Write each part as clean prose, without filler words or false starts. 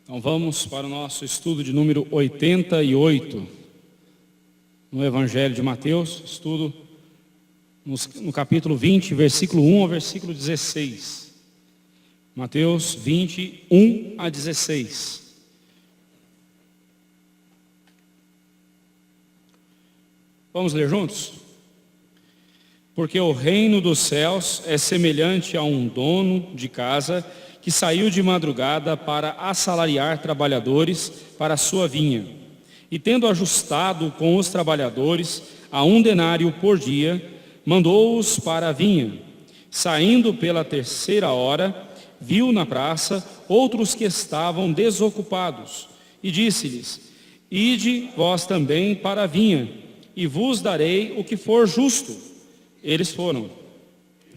Então vamos para o nosso estudo de número 88, no Evangelho de Mateus, estudo no capítulo 20, versículo 1 ao versículo 16. Mateus 20, 1 a 16. Vamos ler juntos? Porque o reino dos céus é semelhante a um dono de casa que saiu de madrugada para assalariar trabalhadores para a sua vinha. E tendo ajustado com os trabalhadores a 1 denário por dia, mandou-os para a vinha. Saindo pela 3ª hora, viu na praça outros que estavam desocupados, e disse-lhes: Ide vós também para a vinha, e vos darei o que for justo. Eles foram.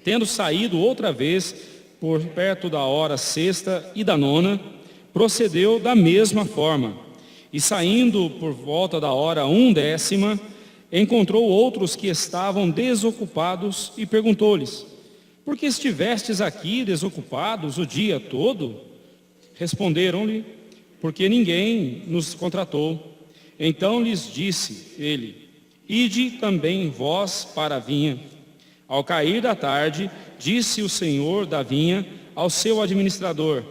Tendo saído outra vez, por perto da hora 6ª e da 9ª, procedeu da mesma forma. E saindo por volta da hora 10ª, encontrou outros que estavam desocupados e perguntou-lhes: Por que estivestes aqui desocupados o dia todo? Responderam-lhe: Porque ninguém nos contratou. Então lhes disse ele: Ide também vós para a vinha. Ao cair da tarde, disse o senhor da vinha ao seu administrador: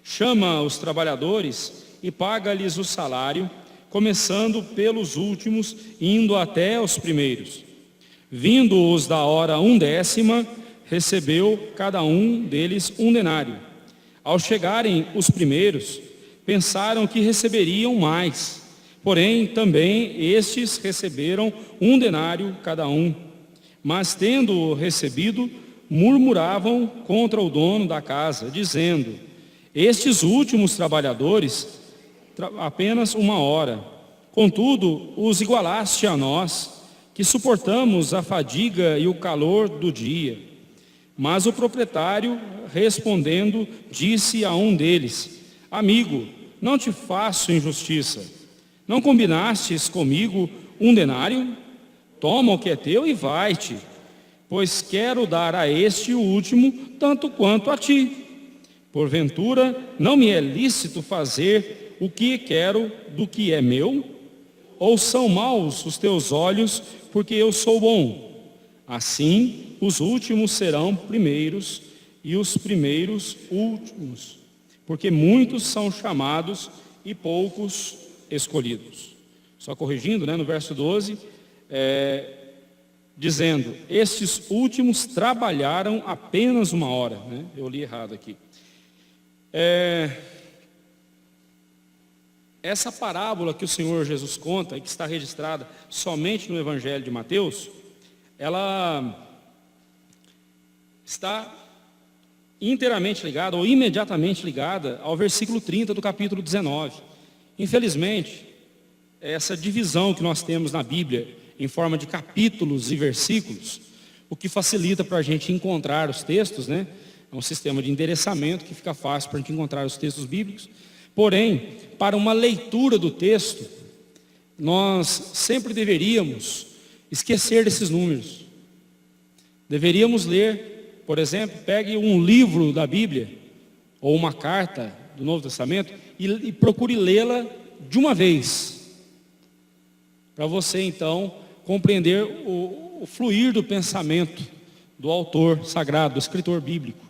Chama os trabalhadores e paga-lhes o salário, começando pelos últimos, indo até os primeiros. Vindo-os da hora 10ª, recebeu cada um deles 1 denário. Ao chegarem os primeiros, pensaram que receberiam mais. Porém, também estes receberam 1 denário cada um. Mas tendo recebido, murmuravam contra o dono da casa, dizendo: Estes últimos trabalhadores, apenas 1 hora. Contudo, os igualaste a nós, que suportamos a fadiga e o calor do dia. Mas o proprietário, respondendo, disse a um deles: Amigo, não te faço injustiça. Não combinastes comigo 1 denário? Toma o que é teu e vai-te, pois quero dar a este o último, tanto quanto a ti. Porventura, não me é lícito fazer o que quero do que é meu? Ou são maus os teus olhos, porque eu sou bom? Assim, os últimos serão primeiros, e os primeiros últimos, porque muitos são chamados e poucos escolhidos. Só corrigindo, no verso 12, dizendo: estes últimos trabalharam apenas 1 hora. Eu li errado aqui. Essa parábola que o Senhor Jesus conta, e que está registrada somente no Evangelho de Mateus, ela está inteiramente ligada, ou imediatamente ligada, ao versículo 30 do capítulo 19. Infelizmente, essa divisão que nós temos na Bíblia, em forma de capítulos e versículos, o que facilita para a gente encontrar os textos, É um sistema de endereçamento que fica fácil para a gente encontrar os textos bíblicos. Porém, para uma leitura do texto, nós sempre deveríamos esquecer desses números. Deveríamos ler, por exemplo, pegue um livro da Bíblia, ou uma carta do Novo Testamento, e procure lê-la de uma vez, para você então compreender o fluir do pensamento do autor sagrado, do escritor bíblico.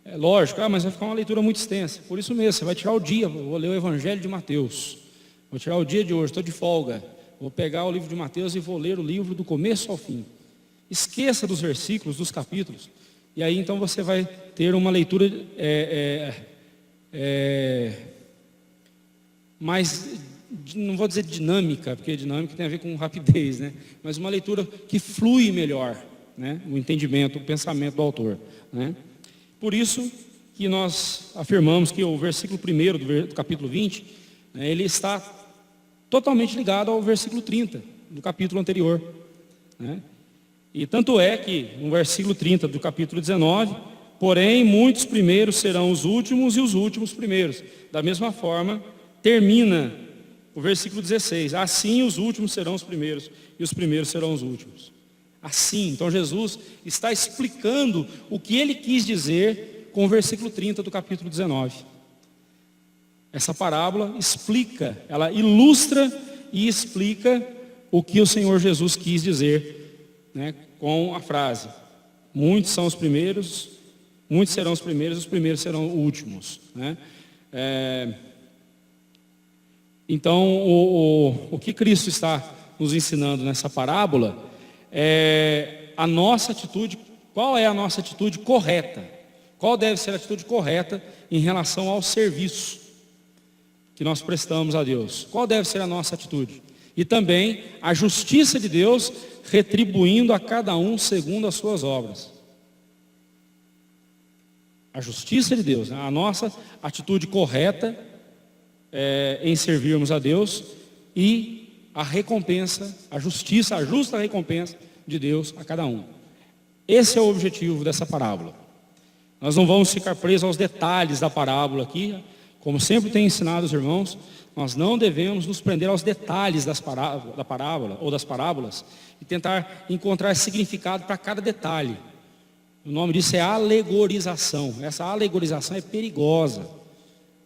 É lógico, mas vai ficar uma leitura muito extensa. Por isso mesmo, você vai tirar o dia: vou ler o Evangelho de Mateus, vou tirar o dia de hoje, estou de folga, vou pegar o livro de Mateus e vou ler o livro do começo ao fim. Esqueça dos versículos, dos capítulos, e aí então você vai ter uma leitura mais, não vou dizer dinâmica, porque dinâmica tem a ver com rapidez, mas uma leitura que flui melhor, o entendimento, o pensamento do autor. Por isso que nós afirmamos que o versículo 1 do capítulo 20, ele está totalmente ligado ao versículo 30 do capítulo anterior. E tanto é que no versículo 30 do capítulo 19, porém muitos primeiros serão os últimos e os últimos primeiros. Da mesma forma, termina o versículo 16: assim os últimos serão os primeiros e os primeiros serão os últimos. Assim, então Jesus está explicando o que ele quis dizer com o versículo 30 do capítulo 19. essa parábola explica, ela ilustra e explica o que o Senhor Jesus quis dizer, né, com a frase: muitos são os primeiros, muitos serão os primeiros serão os últimos, né? Então, o que Cristo está nos ensinando nessa parábola é a nossa atitude. Qual é a nossa atitude correta? Qual deve ser a atitude correta em relação ao serviço que nós prestamos a Deus? Qual deve ser a nossa atitude? E também a justiça de Deus retribuindo a cada um segundo as suas obras. A justiça de Deus, né? A nossa atitude correta em servirmos a Deus e a recompensa, a justiça, a justa recompensa de Deus a cada um. Esse é o objetivo dessa parábola. Nós não vamos ficar presos aos detalhes da parábola aqui, como sempre tenho ensinado os irmãos. Nós não devemos nos prender aos detalhes da parábola ou das parábolas e tentar encontrar significado para cada detalhe. O nome disso é alegorização. Essa alegorização é perigosa.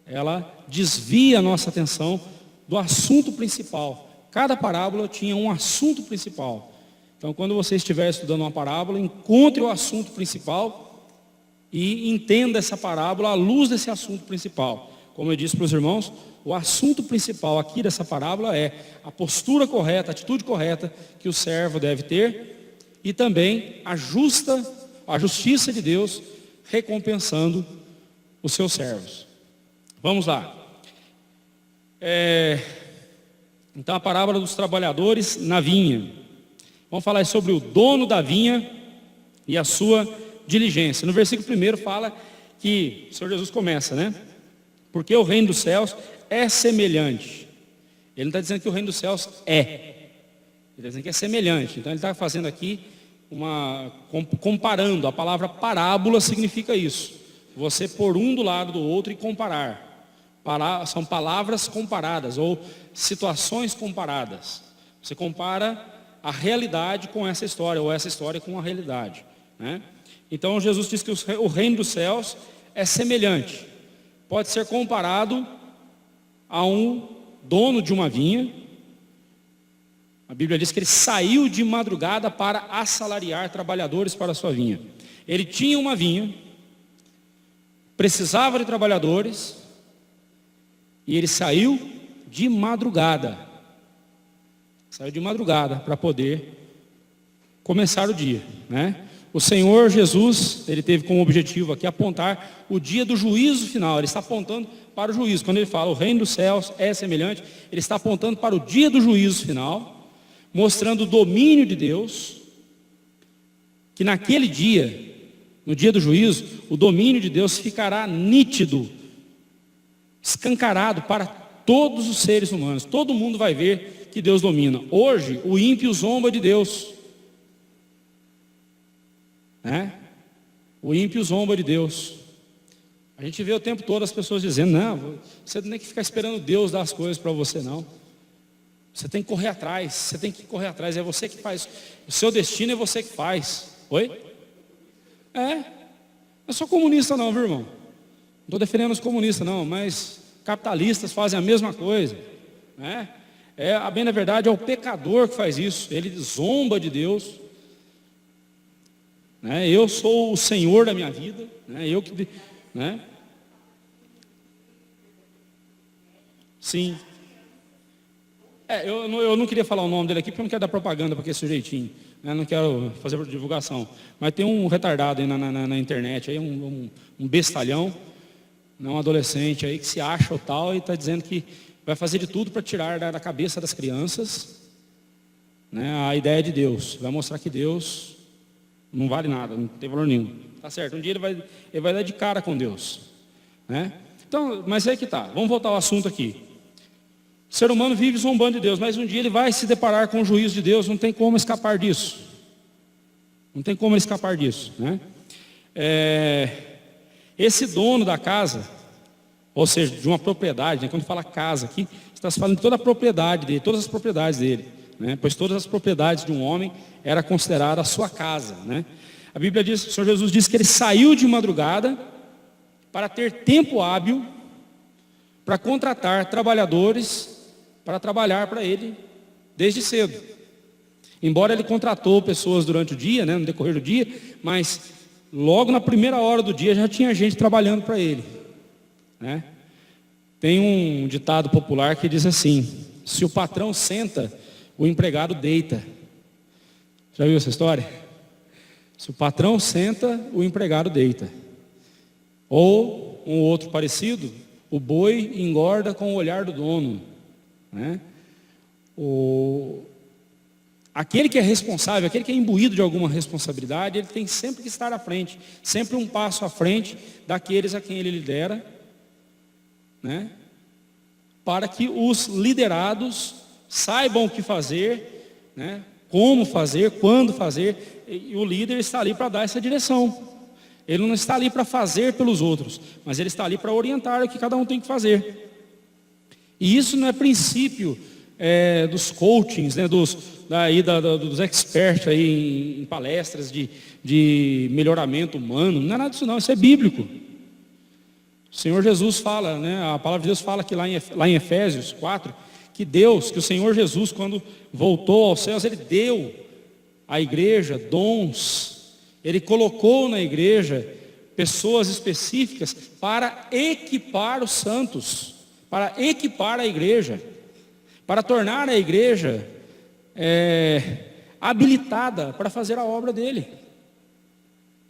Ela desvia a nossa atenção do assunto principal. Cada parábola tinha um assunto principal. Então, quando você estiver estudando uma parábola, encontre o assunto principal e entenda essa parábola à luz desse assunto principal. Como eu disse para os irmãos, o assunto principal aqui dessa parábola é a postura correta, a atitude correta que o servo deve ter e também a justiça de Deus recompensando os seus servos. Vamos lá. Então, a parábola dos trabalhadores na vinha. Vamos falar sobre o dono da vinha e a sua diligência. No versículo 1 fala que o Senhor Jesus começa, né? Porque o reino dos céus é semelhante. Ele não está dizendo que o reino dos céus é. Ele está dizendo que é semelhante. Então ele está fazendo aqui comparando. A palavra parábola significa isso. Você pôr um do lado do outro e comparar. São palavras comparadas ou situações comparadas. Você compara a realidade com essa história, ou essa história com a realidade, né? Então Jesus diz que o reino dos céus é semelhante. Pode ser comparado a um dono de uma vinha. A Bíblia diz que ele saiu de madrugada para assalariar trabalhadores para a sua vinha. Ele tinha uma vinha, precisava de trabalhadores, e ele saiu de madrugada. Saiu de madrugada para poder começar o dia, né? O Senhor Jesus, ele teve como objetivo aqui apontar o dia do juízo final. Ele está apontando para o juízo. Quando ele fala o reino dos céus é semelhante, ele está apontando para o dia do juízo final, mostrando o domínio de Deus, que naquele dia, no dia do juízo, o domínio de Deus ficará nítido, escancarado para todos os seres humanos. Todo mundo vai ver que Deus domina. Hoje, o ímpio zomba de Deus, né? O ímpio zomba de Deus. A gente vê o tempo todo as pessoas dizendo: não, você não tem que ficar esperando Deus dar as coisas para você, não. Você tem que correr atrás, você tem que correr atrás, é você que faz. O seu destino é você que faz. Oi? Não sou comunista não, viu, irmão? Não estou defendendo os comunistas não, mas capitalistas fazem a mesma coisa, né? A bem na verdade é o pecador que faz isso. Ele zomba de Deus, né? Eu sou o Senhor da minha vida, né? Né? Sim. Eu não queria falar o nome dele aqui porque eu não quero dar propaganda para aquele sujeitinho, né? Não quero fazer divulgação. Mas tem um retardado aí na internet, aí, um bestalhão, um adolescente aí que se acha o tal e está dizendo que vai fazer de tudo para tirar da cabeça das crianças, né, a ideia de Deus. Vai mostrar que Deus não vale nada, não tem valor nenhum. Tá certo, um dia ele vai dar de cara com Deus, né? Então, mas aí que tá. Vamos voltar ao assunto aqui. O ser humano vive zombando de Deus, mas um dia ele vai se deparar com o juízo de Deus. Não tem como escapar disso. Não tem como escapar disso, né? Esse dono da casa, ou seja, de uma propriedade, né? Quando fala casa aqui, está se falando de toda a propriedade dele, todas as propriedades dele, né? Pois todas as propriedades de um homem era considerada a sua casa, né? A Bíblia diz, o Senhor Jesus diz que ele saiu de madrugada para ter tempo hábil para contratar trabalhadores para trabalhar para ele desde cedo. Embora ele contratou pessoas durante o dia, né, no decorrer do dia, mas logo na primeira hora do dia já tinha gente trabalhando para ele, né? Tem um ditado popular que diz assim: se o patrão senta, o empregado deita. Já viu essa história? Se o patrão senta, o empregado deita. Ou um outro parecido: o boi engorda com o olhar do dono, né? Aquele que é responsável, aquele que é imbuído de alguma responsabilidade, ele tem sempre que estar à frente, sempre um passo à frente daqueles a quem ele lidera, né? Para que os liderados saibam o que fazer, né? Como fazer, quando fazer, e o líder está ali para dar essa direção. Ele não está ali para fazer pelos outros, mas ele está ali para orientar o que cada um tem que fazer. E isso não é princípio dos coachings, né, dos experts aí em palestras de melhoramento humano. Não é nada disso não, isso é bíblico. O Senhor Jesus fala, né, a palavra de Deus fala que lá em Efésios 4, que o Senhor Jesus, quando voltou aos céus, Ele deu à igreja dons. Ele colocou na igreja pessoas específicas para equipar os santos, para equipar a igreja, para tornar a igreja habilitada para fazer a obra dele,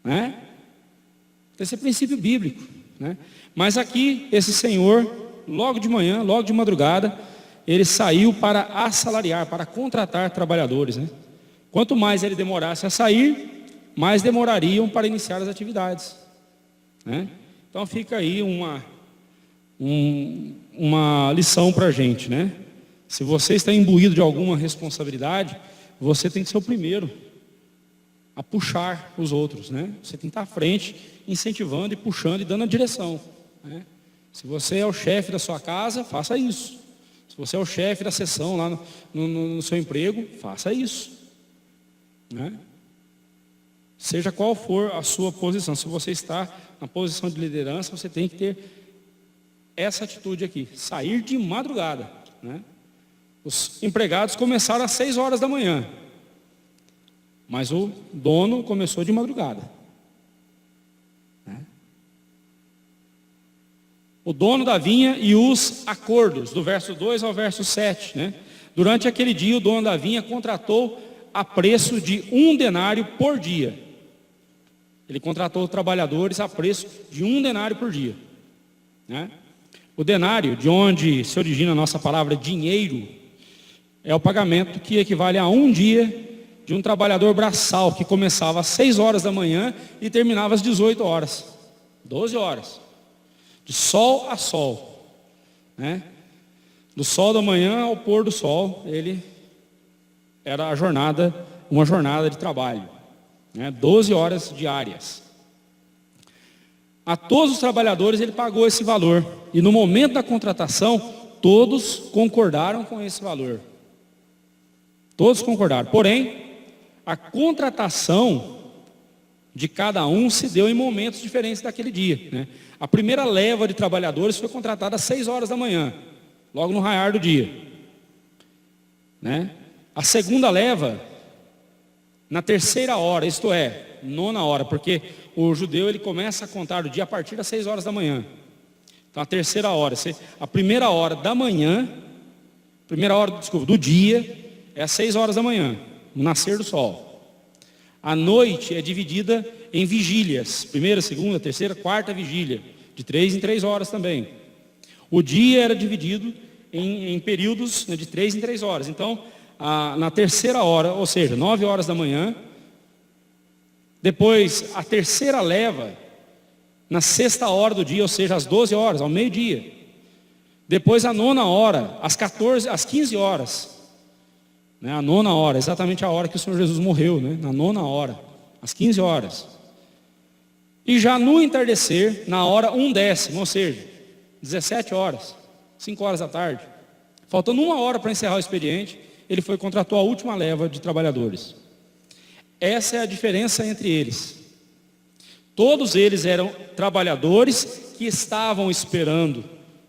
né? Esse é princípio bíblico, né? Mas aqui, esse senhor, logo de manhã, logo de madrugada, ele saiu para assalariar, para contratar trabalhadores, né? Quanto mais ele demorasse a sair, mais demorariam para iniciar as atividades, né? Então fica aí uma lição para a gente, né? Se você está imbuído de alguma responsabilidade, você tem que ser o primeiro a puxar os outros, né? Você tem que estar à frente, incentivando e puxando e dando a direção, né? Se você é o chefe da sua casa, faça isso. Se você é o chefe da seção lá no seu emprego, faça isso, né? Seja qual for a sua posição, se você está na posição de liderança, você tem que ter essa atitude aqui, sair de madrugada, né? Os empregados começaram às 6 horas da manhã, mas o dono começou de madrugada, né? O dono da vinha e os acordos, do verso 2 ao verso 7, né? Durante aquele dia, o dono da vinha contratou a preço de 1 denário por dia. Ele contratou trabalhadores a preço de 1 denário por dia, né? O denário, de onde se origina a nossa palavra dinheiro, é o pagamento que equivale a 1 dia de um trabalhador braçal, que começava às 6 horas da manhã e terminava às 18 horas, 12 horas, de sol a sol, né? Do sol da manhã ao pôr do sol, ele era uma jornada de trabalho, né? 12 horas diárias. A todos os trabalhadores ele pagou esse valor, e no momento da contratação, todos concordaram com esse valor. Todos concordaram. Porém, a contratação de cada um se deu em momentos diferentes daquele dia, né? A primeira leva de trabalhadores foi contratada às 6 horas da manhã, logo no raiar do dia, né? A segunda leva, na terceira hora, isto é, 9ª hora, porque o judeu ele começa a contar o dia a partir das 6 horas da manhã. Então a terceira hora, a primeira hora da manhã, do dia, é às 6 horas da manhã, no nascer do sol. A noite é dividida em vigílias, primeira, segunda, terceira, quarta vigília, de 3 em 3 horas também. O dia era dividido em períodos, né, de 3 em 3 horas. Então, na terceira hora, ou seja, 9 horas da manhã, depois a terceira leva, na 6ª hora do dia, ou seja, às 12 horas, ao meio-dia. Depois a 9ª hora, às 15 horas. Né, a 9ª hora, exatamente a hora que o Senhor Jesus morreu, né, na 9ª hora, às 15 horas. E já no entardecer, na hora 1/10, ou seja, 17 horas, 5 horas da tarde. Faltando 1 hora para encerrar o expediente, ele contratou a última leva de trabalhadores. Essa é a diferença entre eles. Todos eles eram trabalhadores que estavam esperando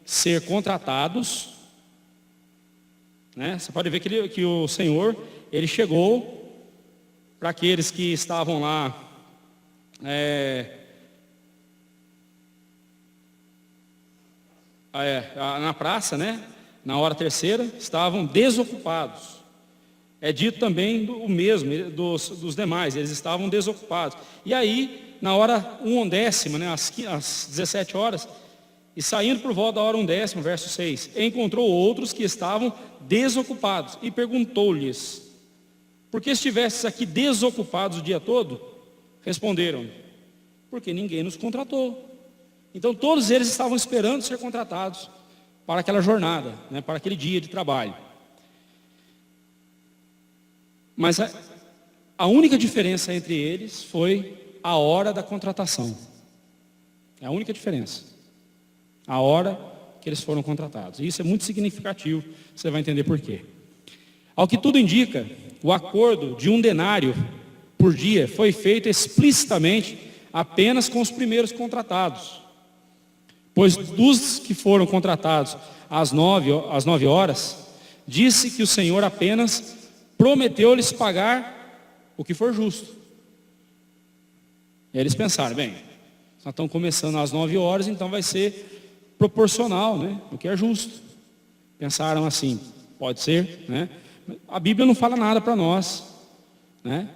ser contratados, né? Você pode ver que o Senhor, ele chegou para aqueles que estavam lá na praça, né? Na hora terceira, estavam desocupados. É dito também o mesmo dos demais, eles estavam desocupados. E aí, na hora 1:10, né, às 17 horas, e saindo por volta da hora 1:10, verso 6, encontrou outros que estavam desocupados e perguntou-lhes: por que estivestes aqui desocupados o dia todo? Responderam: porque ninguém nos contratou. Então todos eles estavam esperando ser contratados para aquela jornada, né, para aquele dia de trabalho. Mas a única diferença entre eles foi a hora da contratação. É a única diferença. A hora que eles foram contratados. E isso é muito significativo, você vai entender por quê. Ao que tudo indica, o acordo de 1 denário por dia foi feito explicitamente apenas com os primeiros contratados. Pois dos que foram contratados às 9 horas, disse que o Senhor apenas prometeu-lhes pagar o que for justo. E eles pensaram, bem, nós estamos começando às 9 horas, então vai ser proporcional, né, o que é justo. Pensaram assim, pode ser, né? A Bíblia não fala nada para nós, né?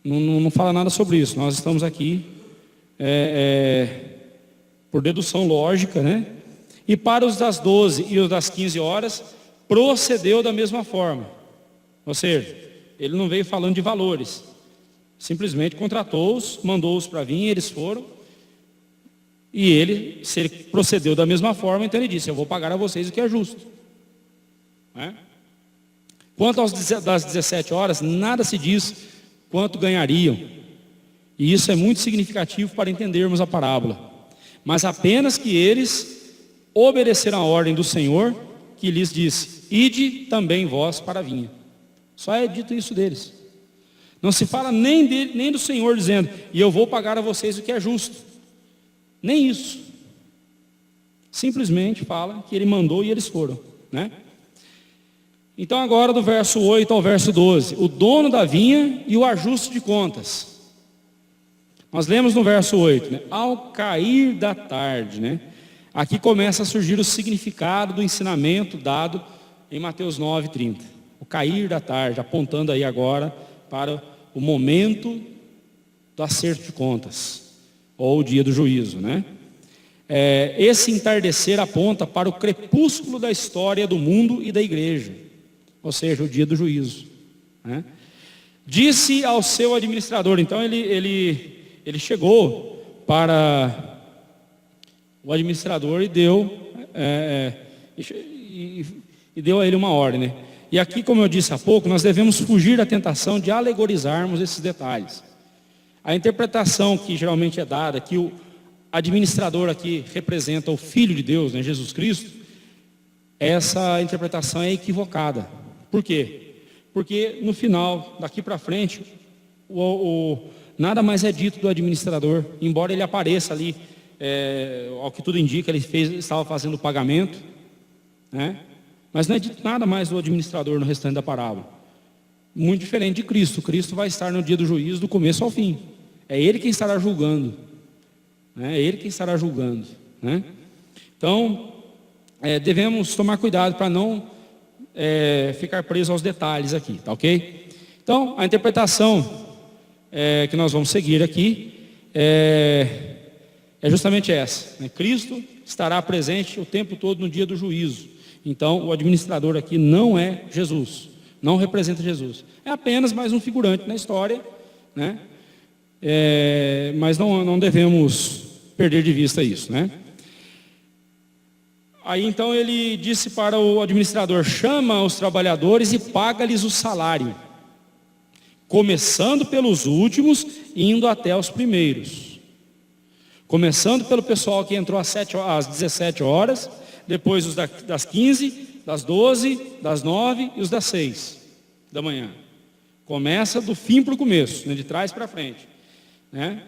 Não fala nada sobre isso. Nós estamos aqui por dedução lógica, né? E para os das 12 e os das 15 horas, procedeu da mesma forma. Ou seja, ele não veio falando de valores. Simplesmente contratou-os, mandou-os para vir, eles foram. E se ele procedeu da mesma forma, então ele disse, eu vou pagar a vocês o que é justo. Né? Quanto das 17 horas, nada se diz quanto ganhariam. E isso é muito significativo para entendermos a parábola. Mas apenas que eles obedeceram a ordem do Senhor, que lhes disse, ide também vós para a vinha. Só é dito isso deles. Não se fala nem do Senhor dizendo, e eu vou pagar a vocês o que é justo. Nem isso. Simplesmente fala que ele mandou e eles foram, né? Então agora do verso 8 ao verso 12, o dono da vinha e o ajuste de contas. Nós lemos no verso 8, né? Ao cair da tarde, né? Aqui começa a surgir o significado do ensinamento dado em Mateus 9:30. O cair da tarde, apontando aí agora para o momento do acerto de contas, ou o dia do juízo, né? Esse entardecer aponta para o crepúsculo da história do mundo e da igreja, ou seja, o dia do juízo, né? Disse ao seu administrador, então ele chegou para o administrador e deu a ele uma ordem, né? E aqui, como eu disse há pouco, nós devemos fugir da tentação de alegorizarmos esses detalhes. A interpretação que geralmente é dada, que o administrador aqui representa o Filho de Deus, né, Jesus Cristo, essa interpretação é equivocada. Por quê? Porque no final, daqui para frente, nada mais é dito do administrador, embora ele apareça ali, ao que tudo indica, ele estava fazendo o pagamento, né? Mas não é dito nada mais do administrador no restante da parábola. Muito diferente de Cristo. Cristo vai estar no dia do juízo do começo ao fim. É Ele quem estará julgando. É Ele quem estará julgando, né? Então, devemos tomar cuidado para não ficar preso aos detalhes aqui, tá ok? Então, a interpretação que nós vamos seguir aqui é justamente essa, né? Cristo estará presente o tempo todo no dia do juízo. Então, o administrador aqui não é Jesus, não representa Jesus. É apenas mais um figurante na história, né? Mas não devemos perder de vista isso, né? Aí então ele disse para o administrador, chama os trabalhadores e paga-lhes o salário, começando pelos últimos e indo até os primeiros. Começando pelo pessoal que entrou às 17 horas, depois os das 15, das 12, das 9 e os das 6 da manhã. Começa do fim para o começo, né, de trás para frente, né?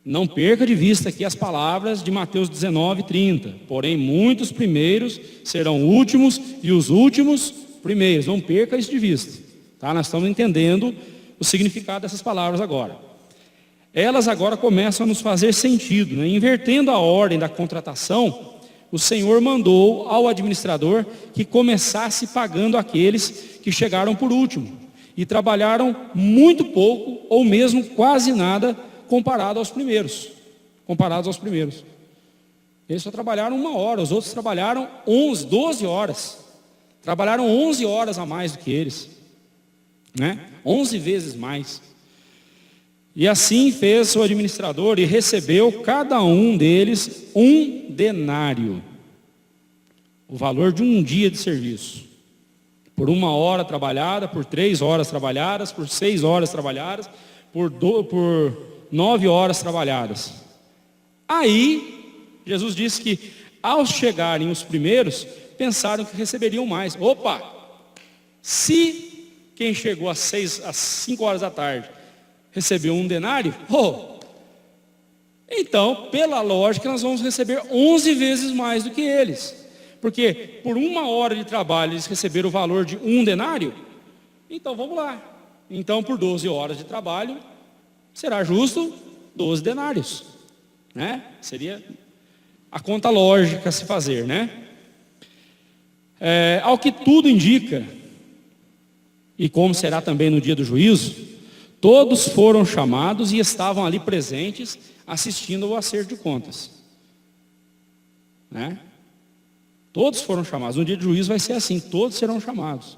Não perca de vista aqui as palavras de Mateus 19:30. Porém, muitos primeiros serão últimos e os últimos primeiros. Não perca isso de vista. Tá? Nós estamos entendendo o significado dessas palavras agora. Elas agora começam a nos fazer sentido, né? Invertendo a ordem da contratação, o Senhor mandou ao administrador que começasse pagando aqueles que chegaram por último e trabalharam muito pouco ou mesmo quase nada comparado aos primeiros. Eles só trabalharam 1 hora, os outros trabalharam 11, 12 horas. Trabalharam 11 horas a mais do que eles, né? 11 vezes mais. E assim fez o administrador e recebeu cada um deles 1 denário, o valor de 1 dia de serviço. Por 1 hora trabalhada, por 3 horas trabalhadas, por 6 horas trabalhadas, por 9 horas trabalhadas. Aí, Jesus disse que ao chegarem os primeiros, pensaram que receberiam mais. Opa! Se quem chegou às 5 horas da tarde recebeu 1 denário, então, pela lógica, nós vamos receber 11 vezes mais do que eles. Porque por 1 hora de trabalho eles receberam o valor de 1 denário, então vamos lá. Então, por 12 horas de trabalho, será justo 12 denários, né? Seria a conta lógica a se fazer, né? Ao que tudo indica, e como será também no dia do juízo, todos foram chamados e estavam ali presentes, assistindo ao acerto de contas, né? Todos foram chamados. No dia do juízo vai ser assim, todos serão chamados.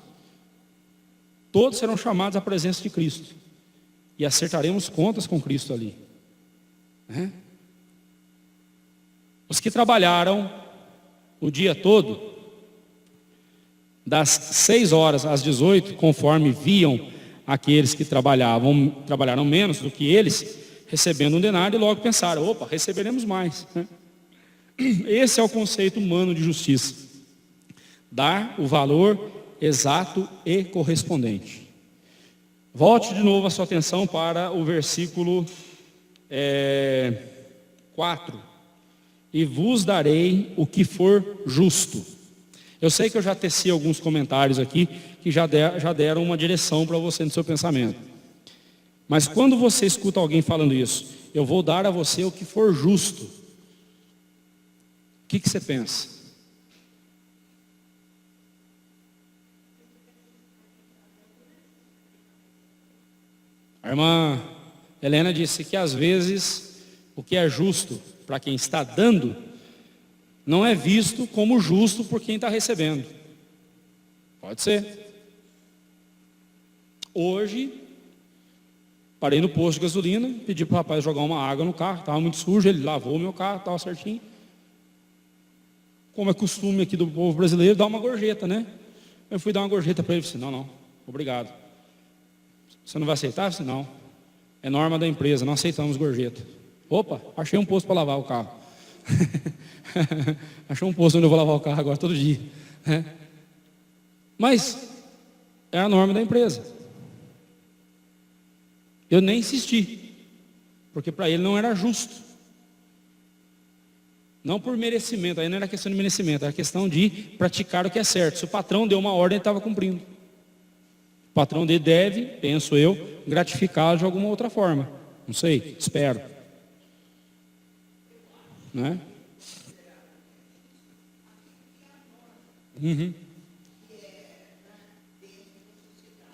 Todos serão chamados à presença de Cristo. E acertaremos contas com Cristo ali, né? Os que trabalharam o dia todo, das 6 horas às 18, conforme viam aqueles que trabalharam menos do que eles, recebendo 1 denário, e logo pensaram, opa, receberemos mais, né? Esse é o conceito humano de justiça. Dar o valor exato e correspondente. Volte de novo a sua atenção para o versículo 4. E vos darei o que for justo. Eu sei que eu já teci alguns comentários aqui que já deram uma direção para você no seu pensamento. Mas quando você escuta alguém falando isso, eu vou dar a você o que for justo. O que você pensa? A irmã Helena disse que às vezes o que é justo para quem está dando não é visto como justo por quem está recebendo. Pode ser. Hoje, parei no posto de gasolina, pedi para o rapaz jogar uma água no carro, estava muito sujo, ele lavou o meu carro, estava certinho. Como é costume aqui do povo brasileiro, dar uma gorjeta, né? Eu fui dar uma gorjeta para ele, disse, não, obrigado. Você não vai aceitar? Eu disse, não, é norma da empresa, não aceitamos gorjeta. Opa, achei um posto para lavar o carro. Achei um posto onde eu vou lavar o carro agora todo dia, né? Mas é a norma da empresa. Eu nem insisti, porque para ele não era justo. Não por merecimento, aí não era questão de merecimento, era questão de praticar o que é certo. Se o patrão deu uma ordem, ele estava cumprindo. O patrão dele deve, penso eu, gratificá-lo de alguma outra forma. Não sei, espero. Né?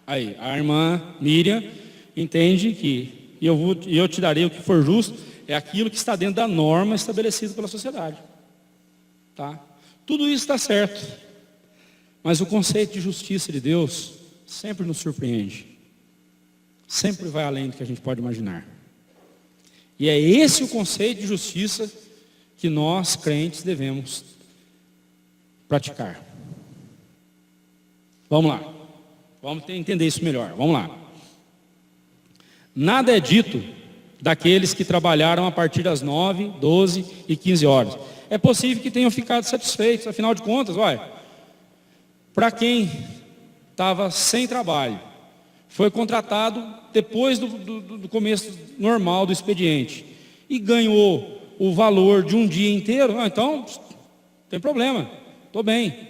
Aí, a irmã Miriam entende que eu te darei o que for justo, é aquilo que está dentro da norma estabelecida pela sociedade. Tá? Tudo isso está certo. Mas o conceito de justiça de Deus sempre nos surpreende. Sempre vai além do que a gente pode imaginar. E é esse o conceito de justiça que nós, crentes, devemos praticar. Vamos lá. Vamos entender isso melhor. Vamos lá. Nada é dito daqueles que trabalharam a partir das 9, 12 e 15 horas. É possível que tenham ficado satisfeitos, afinal de contas, para quem estava sem trabalho, foi contratado depois do começo normal do expediente, e ganhou o valor de um dia inteiro, então, não tem problema, estou bem.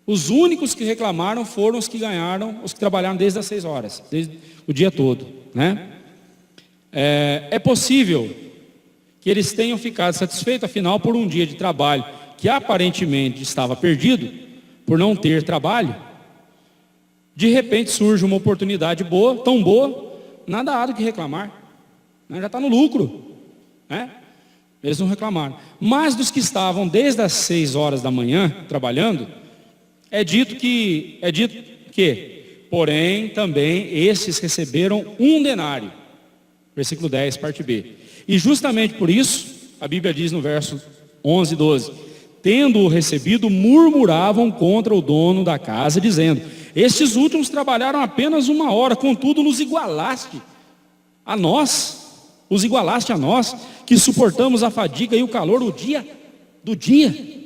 Os únicos que reclamaram foram os que ganharam, os que trabalharam desde as 6 horas, desde o dia todo, né? É possível que eles tenham ficado satisfeitos, afinal, por um dia de trabalho que aparentemente estava perdido, por não ter trabalho. De repente surge uma oportunidade boa, tão boa, nada há do que reclamar, né? Já está no lucro, né? Eles não reclamaram. Mas dos que estavam desde as 6 horas da manhã trabalhando, é dito que, porém, também esses receberam 1 denário. Versículo 10, parte B. E justamente por isso, a Bíblia diz no verso 11 e 12, tendo-o recebido, murmuravam contra o dono da casa, dizendo, estes últimos trabalharam apenas 1 hora, contudo nos igualaste a nós, que suportamos a fadiga e o calor do dia.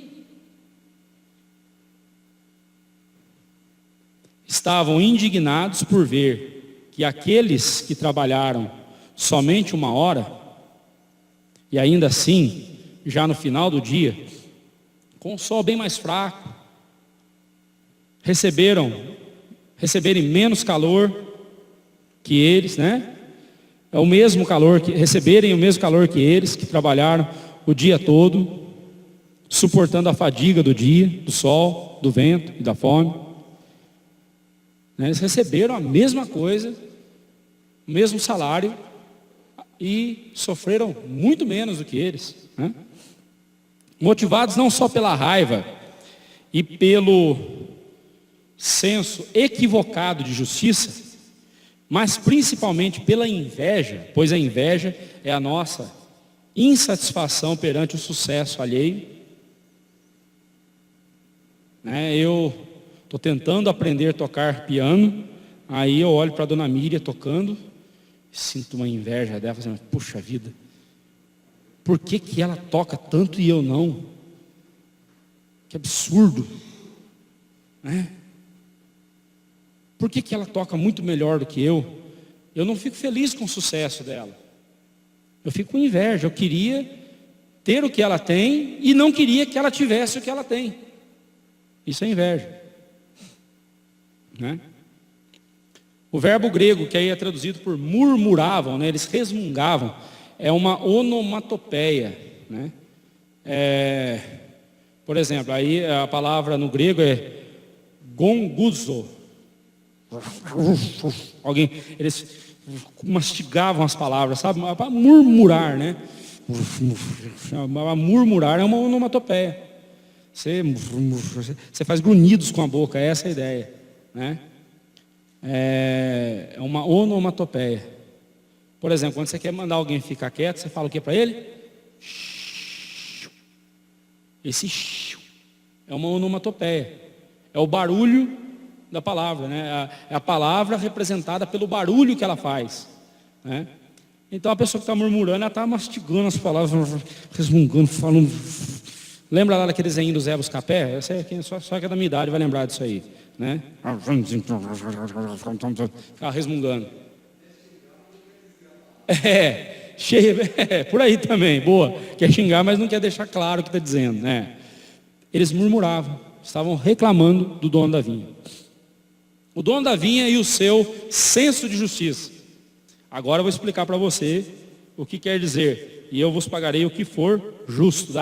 Estavam indignados por ver que aqueles que trabalharam somente 1 hora, e ainda assim, já no final do dia, com o sol bem mais fraco, receberem menos calor que eles, né? Receberem o mesmo calor que eles, que trabalharam o dia todo, suportando a fadiga do dia, do sol, do vento e da fome. Eles receberam a mesma coisa, o mesmo salário, e sofreram muito menos do que eles, né? Motivados não só pela raiva e pelo senso equivocado de justiça, mas principalmente pela inveja, pois a inveja é a nossa insatisfação perante o sucesso alheio. Eu estou tentando aprender a tocar piano, aí eu olho para a dona Miriam tocando, sinto uma inveja dela, assim, puxa vida, por que ela toca tanto e eu não? Que absurdo, né? Por que ela toca muito melhor do que eu? Eu não fico feliz com o sucesso dela, eu fico com inveja. Eu queria ter o que ela tem e não queria que ela tivesse o que ela tem. Isso é inveja, né? O verbo grego, que aí é traduzido por murmuravam, né? Eles resmungavam, é uma onomatopeia, né? Por exemplo, aí a palavra no grego é gonguzo. Eles mastigavam as palavras, sabe? Para murmurar, né? Murmurar é uma onomatopeia. Você faz grunhidos com a boca, essa é a ideia, né? É uma onomatopeia. Por exemplo, quando você quer mandar alguém ficar quieto, você fala o que para ele? Esse é uma onomatopeia, é o barulho da palavra, né? É a palavra representada pelo barulho que ela faz, né? Então a pessoa que está murmurando, ela está mastigando as palavras, resmungando, falando. Lembra lá daquele desenho do Zé Buscapé? Essa é só que é da minha idade vai lembrar disso aí, né? Ficava resmungando. Por aí também, boa. Quer xingar, mas não quer deixar claro o que está dizendo, né? Eles murmuravam, estavam reclamando do dono da vinha. O dono da vinha e o seu senso de justiça. Agora eu vou explicar para você o que quer dizer. E eu vos pagarei o que for justo.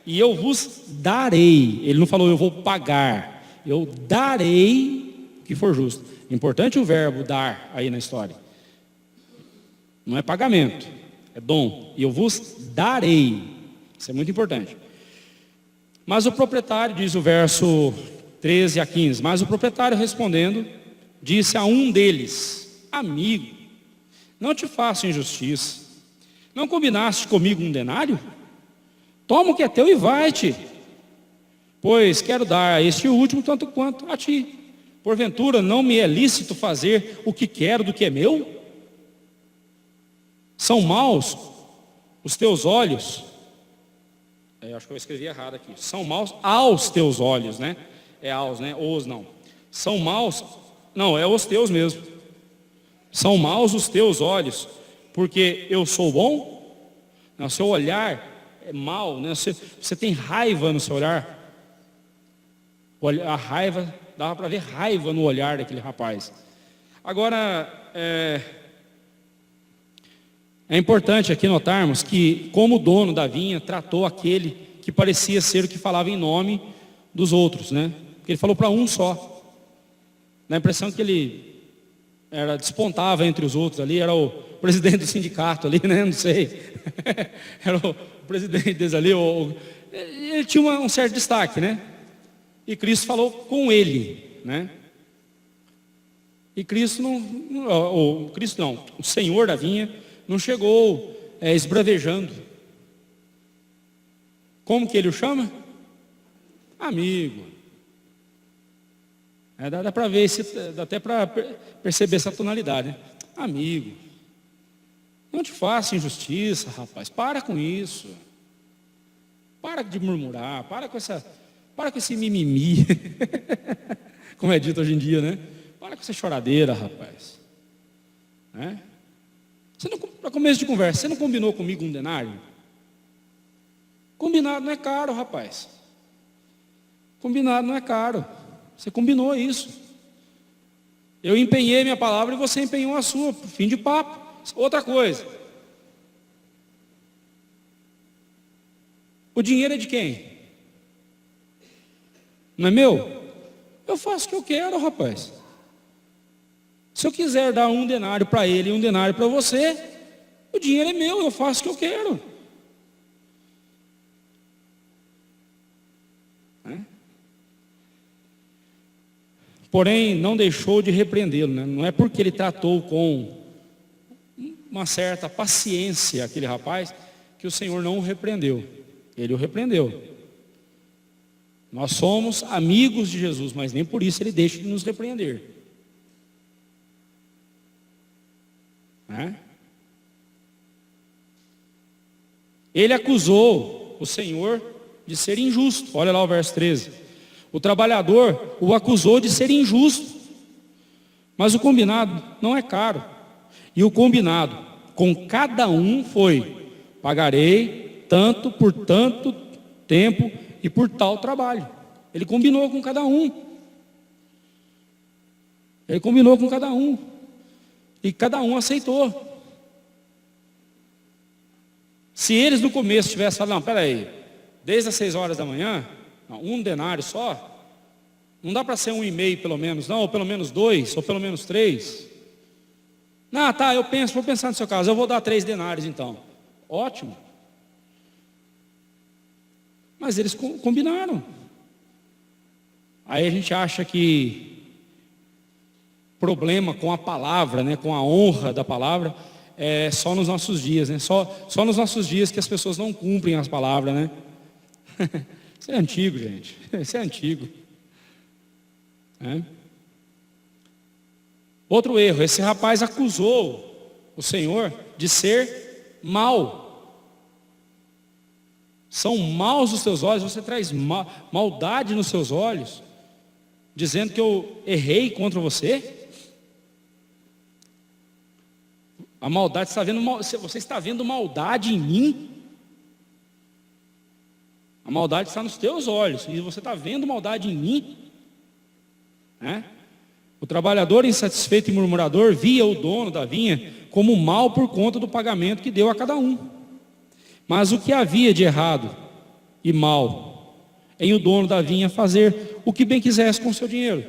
E eu vos darei. Ele não falou eu vou pagar. Eu darei o que for justo. Importante o verbo dar aí na história. Não é pagamento, é dom. E eu vos darei. Isso é muito importante. Mas o proprietário, diz o verso 13 a 15, mas o proprietário respondendo, disse a um deles: amigo, não te faço injustiça. Não combinaste comigo 1 denário? Toma o que é teu e vai-te, pois quero dar a este último tanto quanto a ti. Porventura não me é lícito fazer o que quero do que é meu? São maus os teus olhos. Acho que eu escrevi errado aqui. São maus aos teus olhos, né? É aos, né? Os não. São maus, não, é os teus mesmo. São maus os teus olhos, porque eu sou bom? Não, seu olhar é mau, né? Você tem raiva no seu olhar. A raiva, dava para ver raiva no olhar daquele rapaz. Agora, é importante aqui notarmos que, como o dono da vinha tratou aquele que parecia ser o que falava em nome dos outros, né? Porque ele falou para um só. Dá a impressão que ele despontava entre os outros ali, era o presidente do sindicato ali, né? Não sei. Era o presidente deles ali. Ele tinha um certo destaque, né? E Cristo falou com ele, né? E Cristo o Senhor da vinha não chegou esbravejando. Como que ele o chama? Amigo. Dá para ver, dá até para perceber essa tonalidade, né? Amigo, não te faça injustiça, rapaz. Para com isso. Para de murmurar. Para com esse mimimi. Como é dito hoje em dia, né? Para com essa choradeira, rapaz. Para começo de conversa, você não combinou comigo um denário? Combinado não é caro, rapaz. Combinado não é caro. Você combinou isso. Eu empenhei minha palavra e você empenhou a sua. Fim de papo. Outra coisa. O dinheiro é de quem? Não é meu? Eu faço o que eu quero, rapaz. Se eu quiser dar um denário para ele e um denário para você, o dinheiro é meu, eu faço o que eu quero. Porém, não deixou de repreendê-lo, né? Não é porque ele tratou com uma certa paciência aquele rapaz, que o Senhor não o repreendeu. Ele o repreendeu. Nós somos amigos de Jesus, mas nem por isso ele deixa de nos repreender. Ele acusou o Senhor de ser injusto. Olha lá o verso 13. O trabalhador o acusou de ser injusto. Mas o combinado não é caro. E o combinado com cada um foi: pagarei tanto por tanto tempo e por tal trabalho. Ele combinou com cada um. Ele combinou com cada um. E cada um aceitou. Se eles no começo tivessem falado: não, peraí, desde as 6 horas da manhã, um denário só, não dá para ser 1,5 pelo menos, não, ou pelo menos 2, ou pelo menos 3. Não, tá, vou pensar no seu caso, eu vou dar 3 denários então. Ótimo. Mas eles combinaram. Aí a gente acha que problema com a palavra, né, com a honra da palavra, é só nos nossos dias, né? Só nos nossos dias que as pessoas não cumprem as palavras, né? Isso é antigo, gente. Isso é antigo. Outro erro, esse rapaz acusou o Senhor de ser mau. São maus os teus olhos, você traz maldade nos seus olhos, dizendo que eu errei contra você. A maldade, você está vendo maldade em mim? A maldade está nos teus olhos, e você está vendo maldade em mim? O trabalhador insatisfeito e murmurador via o dono da vinha como mal por conta do pagamento que deu a cada um. Mas o que havia de errado e mal em o dono da vinha fazer o que bem quisesse com o seu dinheiro?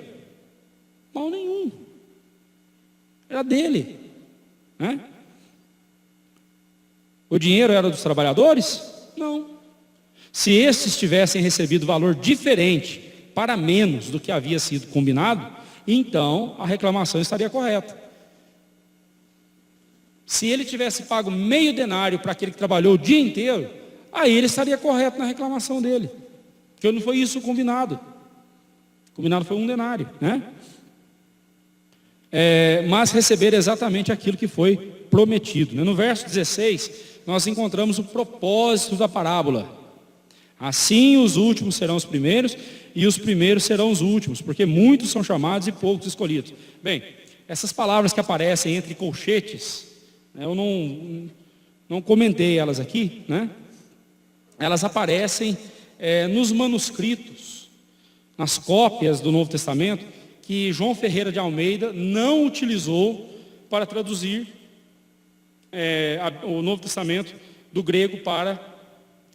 Mal nenhum. Era dele. O dinheiro era dos trabalhadores? Não. Se estes tivessem recebido valor diferente para menos do que havia sido combinado, então a reclamação estaria correta. Se ele tivesse pago meio denário para aquele que trabalhou o dia inteiro, aí ele estaria correto na reclamação dele, porque não foi isso combinado. Combinado foi 1 denário, né? Mas receber exatamente aquilo que foi prometido, né? No verso 16 nós encontramos o propósito da parábola. Assim os últimos serão os primeiros, e os primeiros serão os últimos, porque muitos são chamados e poucos escolhidos. Bem, essas palavras que aparecem entre colchetes, Eu não comentei elas aqui, né? Elas aparecem nos manuscritos, nas cópias do Novo Testamento, que João Ferreira de Almeida não utilizou para traduzir o Novo Testamento do grego para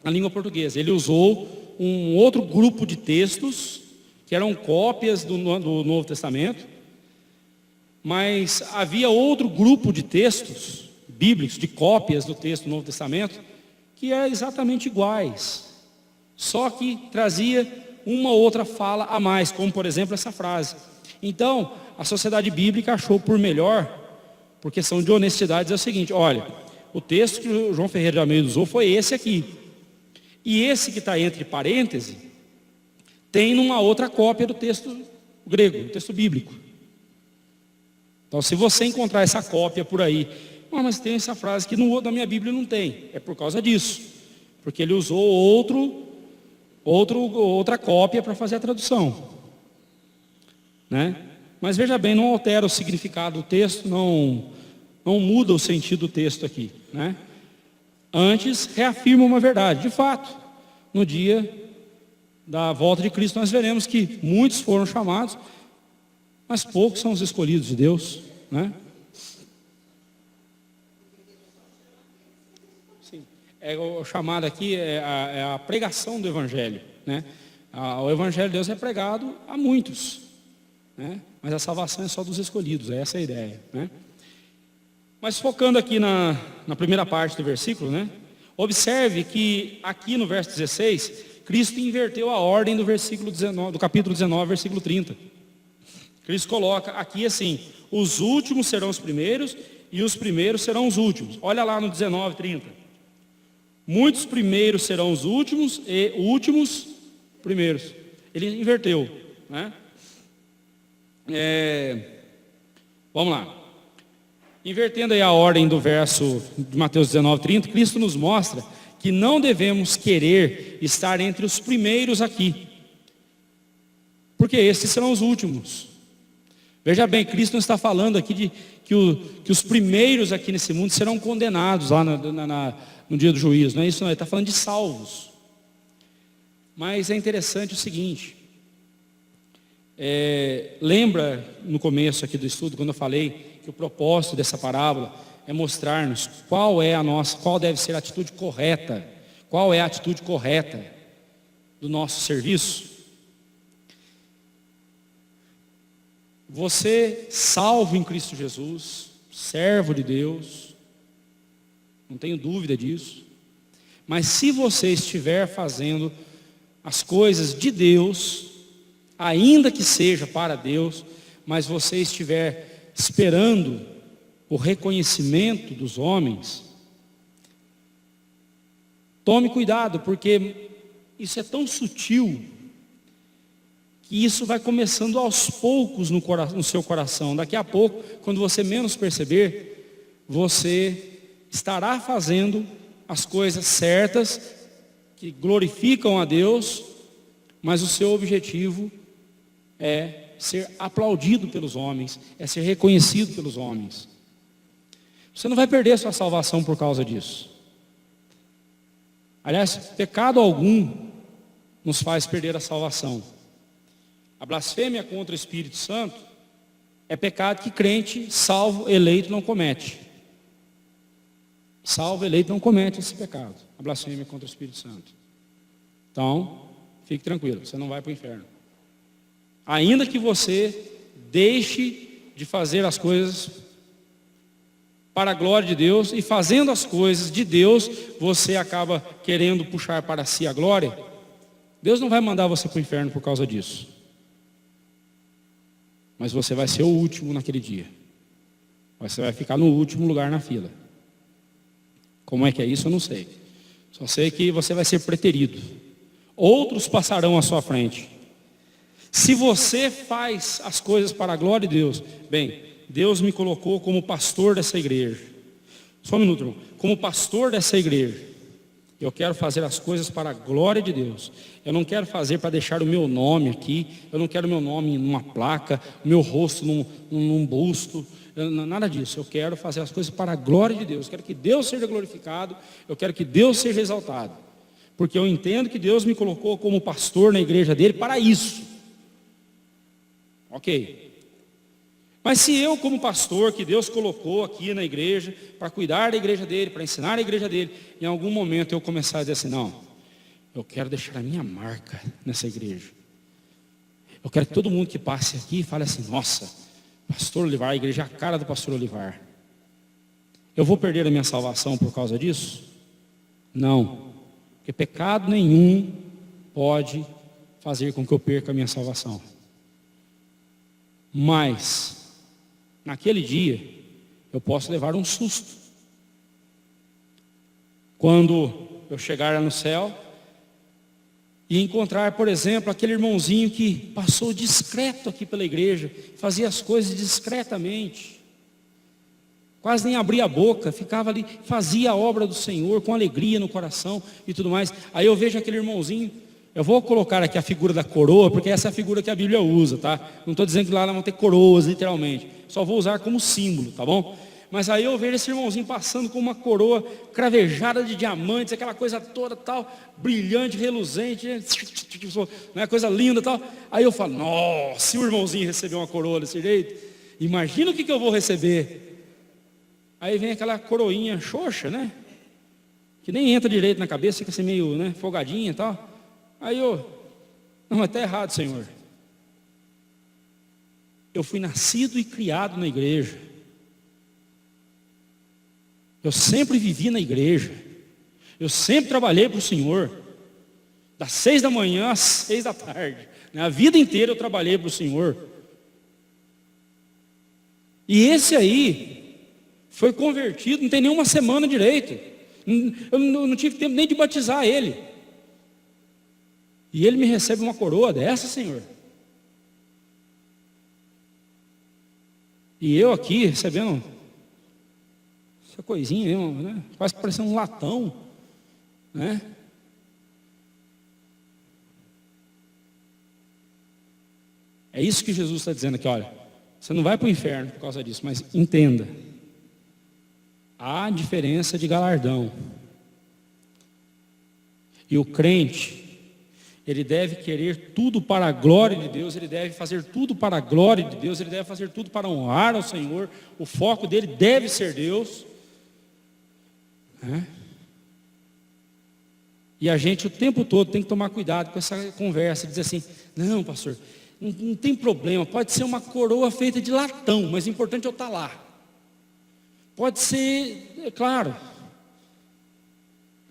a língua portuguesa. Ele usou um outro grupo de textos, que eram cópias do Novo Testamento, mas havia outro grupo de textos bíblicos, de cópias do texto do Novo Testamento, que é exatamente iguais, só que trazia uma outra fala a mais, como por exemplo essa frase. Então, a Sociedade Bíblica achou por melhor, por questão de honestidade, dizer o seguinte: olha, o texto que o João Ferreira de Almeida usou foi esse aqui, e esse que está entre parênteses, tem numa outra cópia do texto grego, do texto bíblico. Então, se você encontrar essa cópia por aí, mas tem essa frase que na minha Bíblia não tem, é por causa disso, porque ele usou outra cópia para fazer a tradução, né? Mas veja bem, não altera o significado do texto, não muda o sentido do texto aqui, né? Antes, reafirma uma verdade. De fato, no dia da volta de Cristo, nós veremos que muitos foram chamados, mas poucos são os escolhidos de Deus, né? O chamado aqui é a pregação do Evangelho, né? O Evangelho de Deus é pregado a muitos, né? Mas a salvação é só dos escolhidos, essa é a ideia, né? Mas focando aqui na primeira parte do versículo, né? Observe que aqui no verso 16, Cristo inverteu a ordem do versículo 19, do capítulo 19, versículo 30. Cristo coloca aqui assim: os últimos serão os primeiros e os primeiros serão os últimos. Olha lá no 19, 30. Muitos primeiros serão os últimos e últimos primeiros. Ele inverteu, né? Vamos lá. Invertendo aí a ordem do verso de Mateus 19, 30, Cristo nos mostra que não devemos querer estar entre os primeiros aqui, porque esses serão os últimos. Veja bem, Cristo não está falando aqui que os primeiros aqui nesse mundo serão condenados lá no dia do juízo, não é isso não, ele está falando de salvos. Mas é interessante o seguinte, lembra no começo aqui do estudo, quando eu falei que o propósito dessa parábola é mostrar-nos qual deve ser a atitude correta, qual é a atitude correta do nosso serviço. Você, salvo em Cristo Jesus, servo de Deus, não tenho dúvida disso, mas se você estiver fazendo as coisas de Deus, ainda que seja para Deus, mas você estiver esperando o reconhecimento dos homens, tome cuidado, porque isso é tão sutil, que isso vai começando aos poucos no seu coração. Daqui a pouco, quando você menos perceber, você estará fazendo as coisas certas, que glorificam a Deus, mas o seu objetivo é ser aplaudido pelos homens, é ser reconhecido pelos homens. Você não vai perder a sua salvação por causa disso. Aliás, pecado algum nos faz perder a salvação. A blasfêmia contra o Espírito Santo é pecado que crente, salvo, eleito, não comete. Salvo, eleito, não comete esse pecado. A blasfêmia contra o Espírito Santo. Então, fique tranquilo, você não vai para o inferno. Ainda que você deixe de fazer as coisas para a glória de Deus, e fazendo as coisas de Deus, você acaba querendo puxar para si a glória, Deus não vai mandar você para o inferno por causa disso. Mas você vai ser o último naquele dia. Você vai ficar no último lugar na fila. Como é que é isso, eu não sei. Só sei que você vai ser preterido. Outros passarão à sua frente. Se você faz as coisas para a glória de Deus, bem, Deus me colocou como pastor dessa igreja. Só um minuto, irmão. Como pastor dessa igreja. Eu quero fazer as coisas para a glória de Deus. Eu não quero fazer para deixar o meu nome aqui. Eu não quero o meu nome numa placa, o meu rosto num busto. Nada disso. Eu quero fazer as coisas para a glória de Deus. Eu quero que Deus seja glorificado. Eu quero que Deus seja exaltado. Porque eu entendo que Deus me colocou como pastor na igreja dele para isso. Ok. Mas se eu, como pastor, que Deus colocou aqui na igreja, para cuidar da igreja dele, para ensinar a igreja dele, em algum momento eu começar a dizer assim, não, eu quero deixar a minha marca nessa igreja. Eu quero que todo mundo que passe aqui fale assim, nossa, pastor Olivar, a igreja é a cara do pastor Olivar. Eu vou perder a minha salvação por causa disso? Não, porque pecado nenhum pode fazer com que eu perca a minha salvação. Mas naquele dia, eu posso levar um susto. Quando eu chegar lá no céu e encontrar, por exemplo, aquele irmãozinho que passou discreto aqui pela igreja, fazia as coisas discretamente, quase nem abria a boca, ficava ali, fazia a obra do Senhor com alegria no coração e tudo mais. Aí eu vejo aquele irmãozinho. Eu vou colocar aqui a figura da coroa, porque essa é a figura que a Bíblia usa, tá? Não estou dizendo que lá vão ter coroas, literalmente. Só vou usar como símbolo, tá bom? Mas aí eu vejo esse irmãozinho passando com uma coroa cravejada de diamantes, aquela coisa toda tal, brilhante, reluzente, né? Coisa linda tal. Aí eu falo, nossa, se o irmãozinho receber uma coroa desse jeito, imagina o que eu vou receber. Aí vem aquela coroinha xoxa, né? Que nem entra direito na cabeça, fica assim meio, né, folgadinha e tal. Aí não, mas está errado, Senhor. Eu fui nascido e criado na igreja. Eu sempre vivi na igreja. Eu sempre trabalhei para o Senhor. Das 6 da manhã às 6 da tarde. A vida inteira eu trabalhei para o Senhor. E esse aí foi convertido, não tem nenhuma semana direito. Eu não tive tempo nem de batizar ele. E ele me recebe uma coroa dessa, Senhor. E eu aqui recebendo essa coisinha mesmo, né? Quase parecendo um latão, né? É isso que Jesus está dizendo aqui, olha. Você não vai para o inferno por causa disso, mas entenda. Há diferença de galardão. E o crente, ele deve querer tudo para a glória de Deus, ele deve fazer tudo para a glória de Deus, ele deve fazer tudo para honrar ao Senhor, o foco dele deve ser Deus. E a gente o tempo todo tem que tomar cuidado com essa conversa, dizer assim, não pastor, não tem problema, pode ser uma coroa feita de latão, mas o importante é eu estar lá. Pode ser, é claro,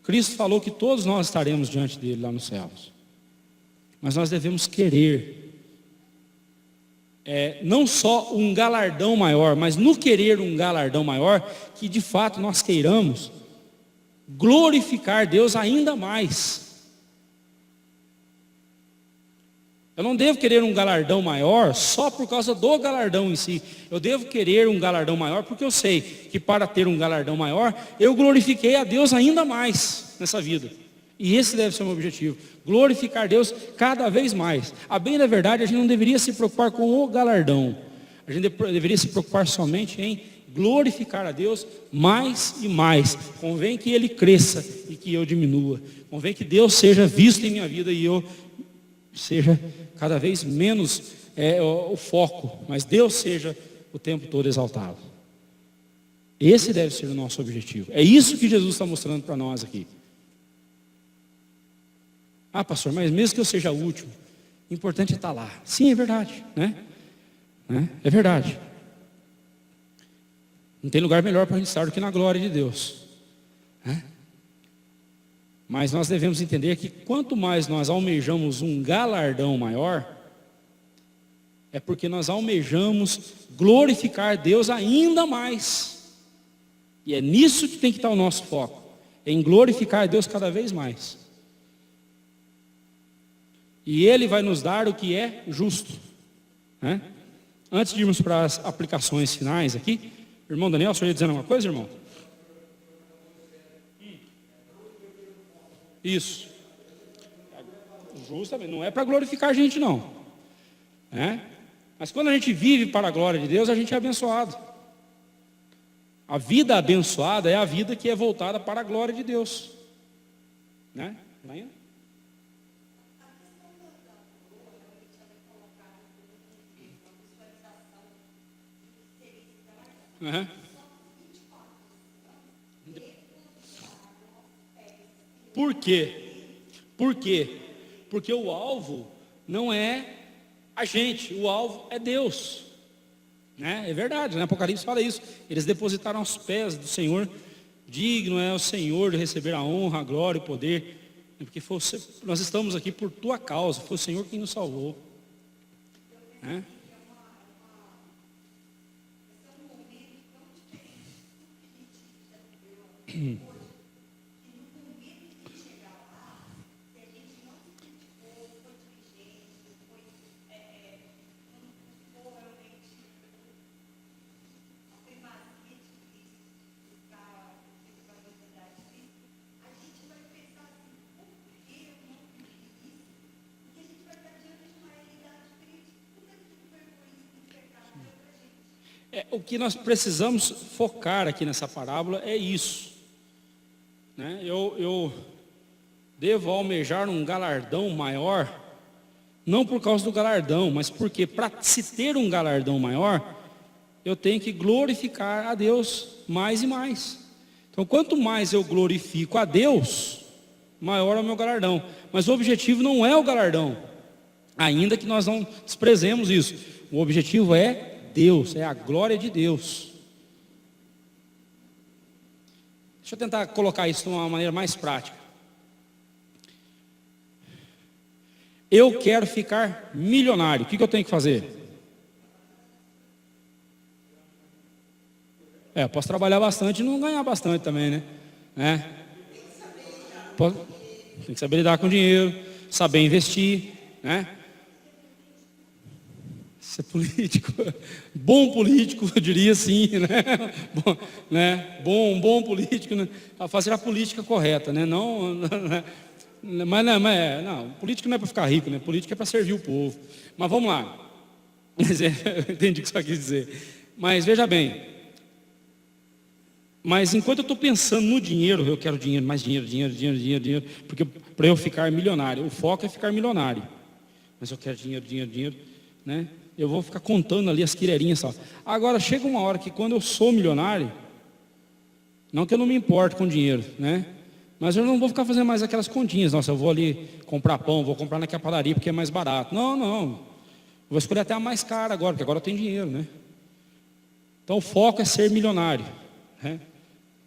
Cristo falou que todos nós estaremos diante dele lá nos céus. Mas nós devemos querer, não só um galardão maior, mas no querer um galardão maior, que de fato nós queiramos glorificar Deus ainda mais. Eu não devo querer um galardão maior só por causa do galardão em si. Eu devo querer um galardão maior porque eu sei que para ter um galardão maior, eu glorifiquei a Deus ainda mais nessa vida. E esse deve ser o meu objetivo, glorificar Deus cada vez mais. A bem da verdade, a gente não deveria se preocupar com o galardão. A gente deveria se preocupar somente em glorificar a Deus mais e mais. Convém que Ele cresça e que eu diminua. Convém que Deus seja visto em minha vida e eu seja cada vez menos o foco, mas Deus seja o tempo todo exaltado. Esse deve ser o nosso objetivo. É isso que Jesus está mostrando para nós aqui. Ah, pastor, mas mesmo que eu seja o último, o importante é estar lá. Sim, é verdade, né? É verdade. Não tem lugar melhor para a gente estar do que na glória de Deus. Mas nós devemos entender que quanto mais nós almejamos um galardão maior, é porque nós almejamos glorificar Deus ainda mais. E é nisso que tem que estar o nosso foco, em glorificar Deus cada vez mais. E Ele vai nos dar o que é justo. Antes de irmos para as aplicações finais aqui, irmão Daniel, o senhor ia dizendo alguma coisa, irmão? Isso. Justamente, não é para glorificar a gente não. Mas quando a gente vive para a glória de Deus, a gente é abençoado. A vida abençoada é a vida que é voltada para a glória de Deus. Vai indo? Uhum. Por quê? Por quê? Porque o alvo não é a gente, o alvo é Deus. É verdade, Apocalipse fala isso. Eles depositaram aos pés do Senhor. Digno é o Senhor de receber a honra, a glória e o poder. Porque nós estamos aqui por tua causa. Foi o Senhor quem nos salvou. O que nós precisamos focar aqui nessa parábola é isso. Eu devo almejar um galardão maior, não por causa do galardão, mas porque para se ter um galardão maior, eu tenho que glorificar a Deus mais e mais. Então, quanto mais eu glorifico a Deus, maior é o meu galardão. Mas o objetivo não é o galardão, ainda que nós não desprezemos isso. O objetivo é Deus, é a glória de Deus. Deixa eu tentar colocar isso de uma maneira mais prática. Eu quero ficar milionário, o que eu tenho que fazer? Eu posso trabalhar bastante e não ganhar bastante também, Tem que saber lidar com dinheiro, saber investir, Ser político, bom político, eu diria assim, Bom político, fazer a política correta, Não, político não é para ficar rico, Política é para servir o povo. Mas vamos lá. Eu entendi o que você quis dizer. Mas veja bem. Mas enquanto eu estou pensando no dinheiro, eu quero dinheiro, mais dinheiro, porque para eu ficar milionário, o foco é ficar milionário. Mas eu quero dinheiro, Eu vou ficar contando ali as quireirinhas só. Agora chega uma hora que quando eu sou milionário, não que eu não me importe com dinheiro, Mas eu não vou ficar fazendo mais aquelas continhas. Nossa, eu vou ali comprar pão, vou comprar naquela padaria porque é mais barato. Não. Eu vou escolher até a mais cara agora, porque agora eu tenho dinheiro, Então o foco é ser milionário,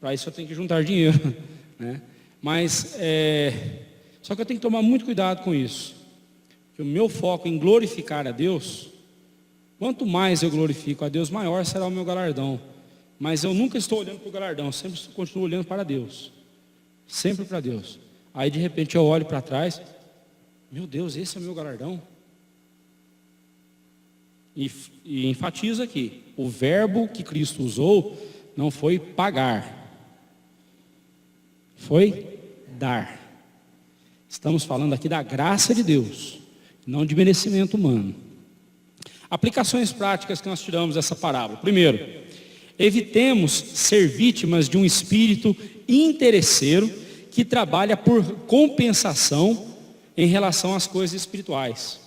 Para isso eu tenho que juntar dinheiro, Mas, só que eu tenho que tomar muito cuidado com isso. Que o meu foco em glorificar a Deus, quanto mais eu glorifico a Deus, maior será o meu galardão. Mas eu nunca estou olhando para o galardão, sempre continuo olhando para Deus. Sempre para Deus. Aí de repente eu olho para trás, meu Deus, esse é o meu galardão. E enfatizo aqui, o verbo que Cristo usou não foi pagar, foi dar. Estamos falando aqui da graça de Deus, não de merecimento humano. Aplicações práticas que nós tiramos dessa parábola. Primeiro, evitemos ser vítimas de um espírito interesseiro que trabalha por compensação em relação às coisas espirituais.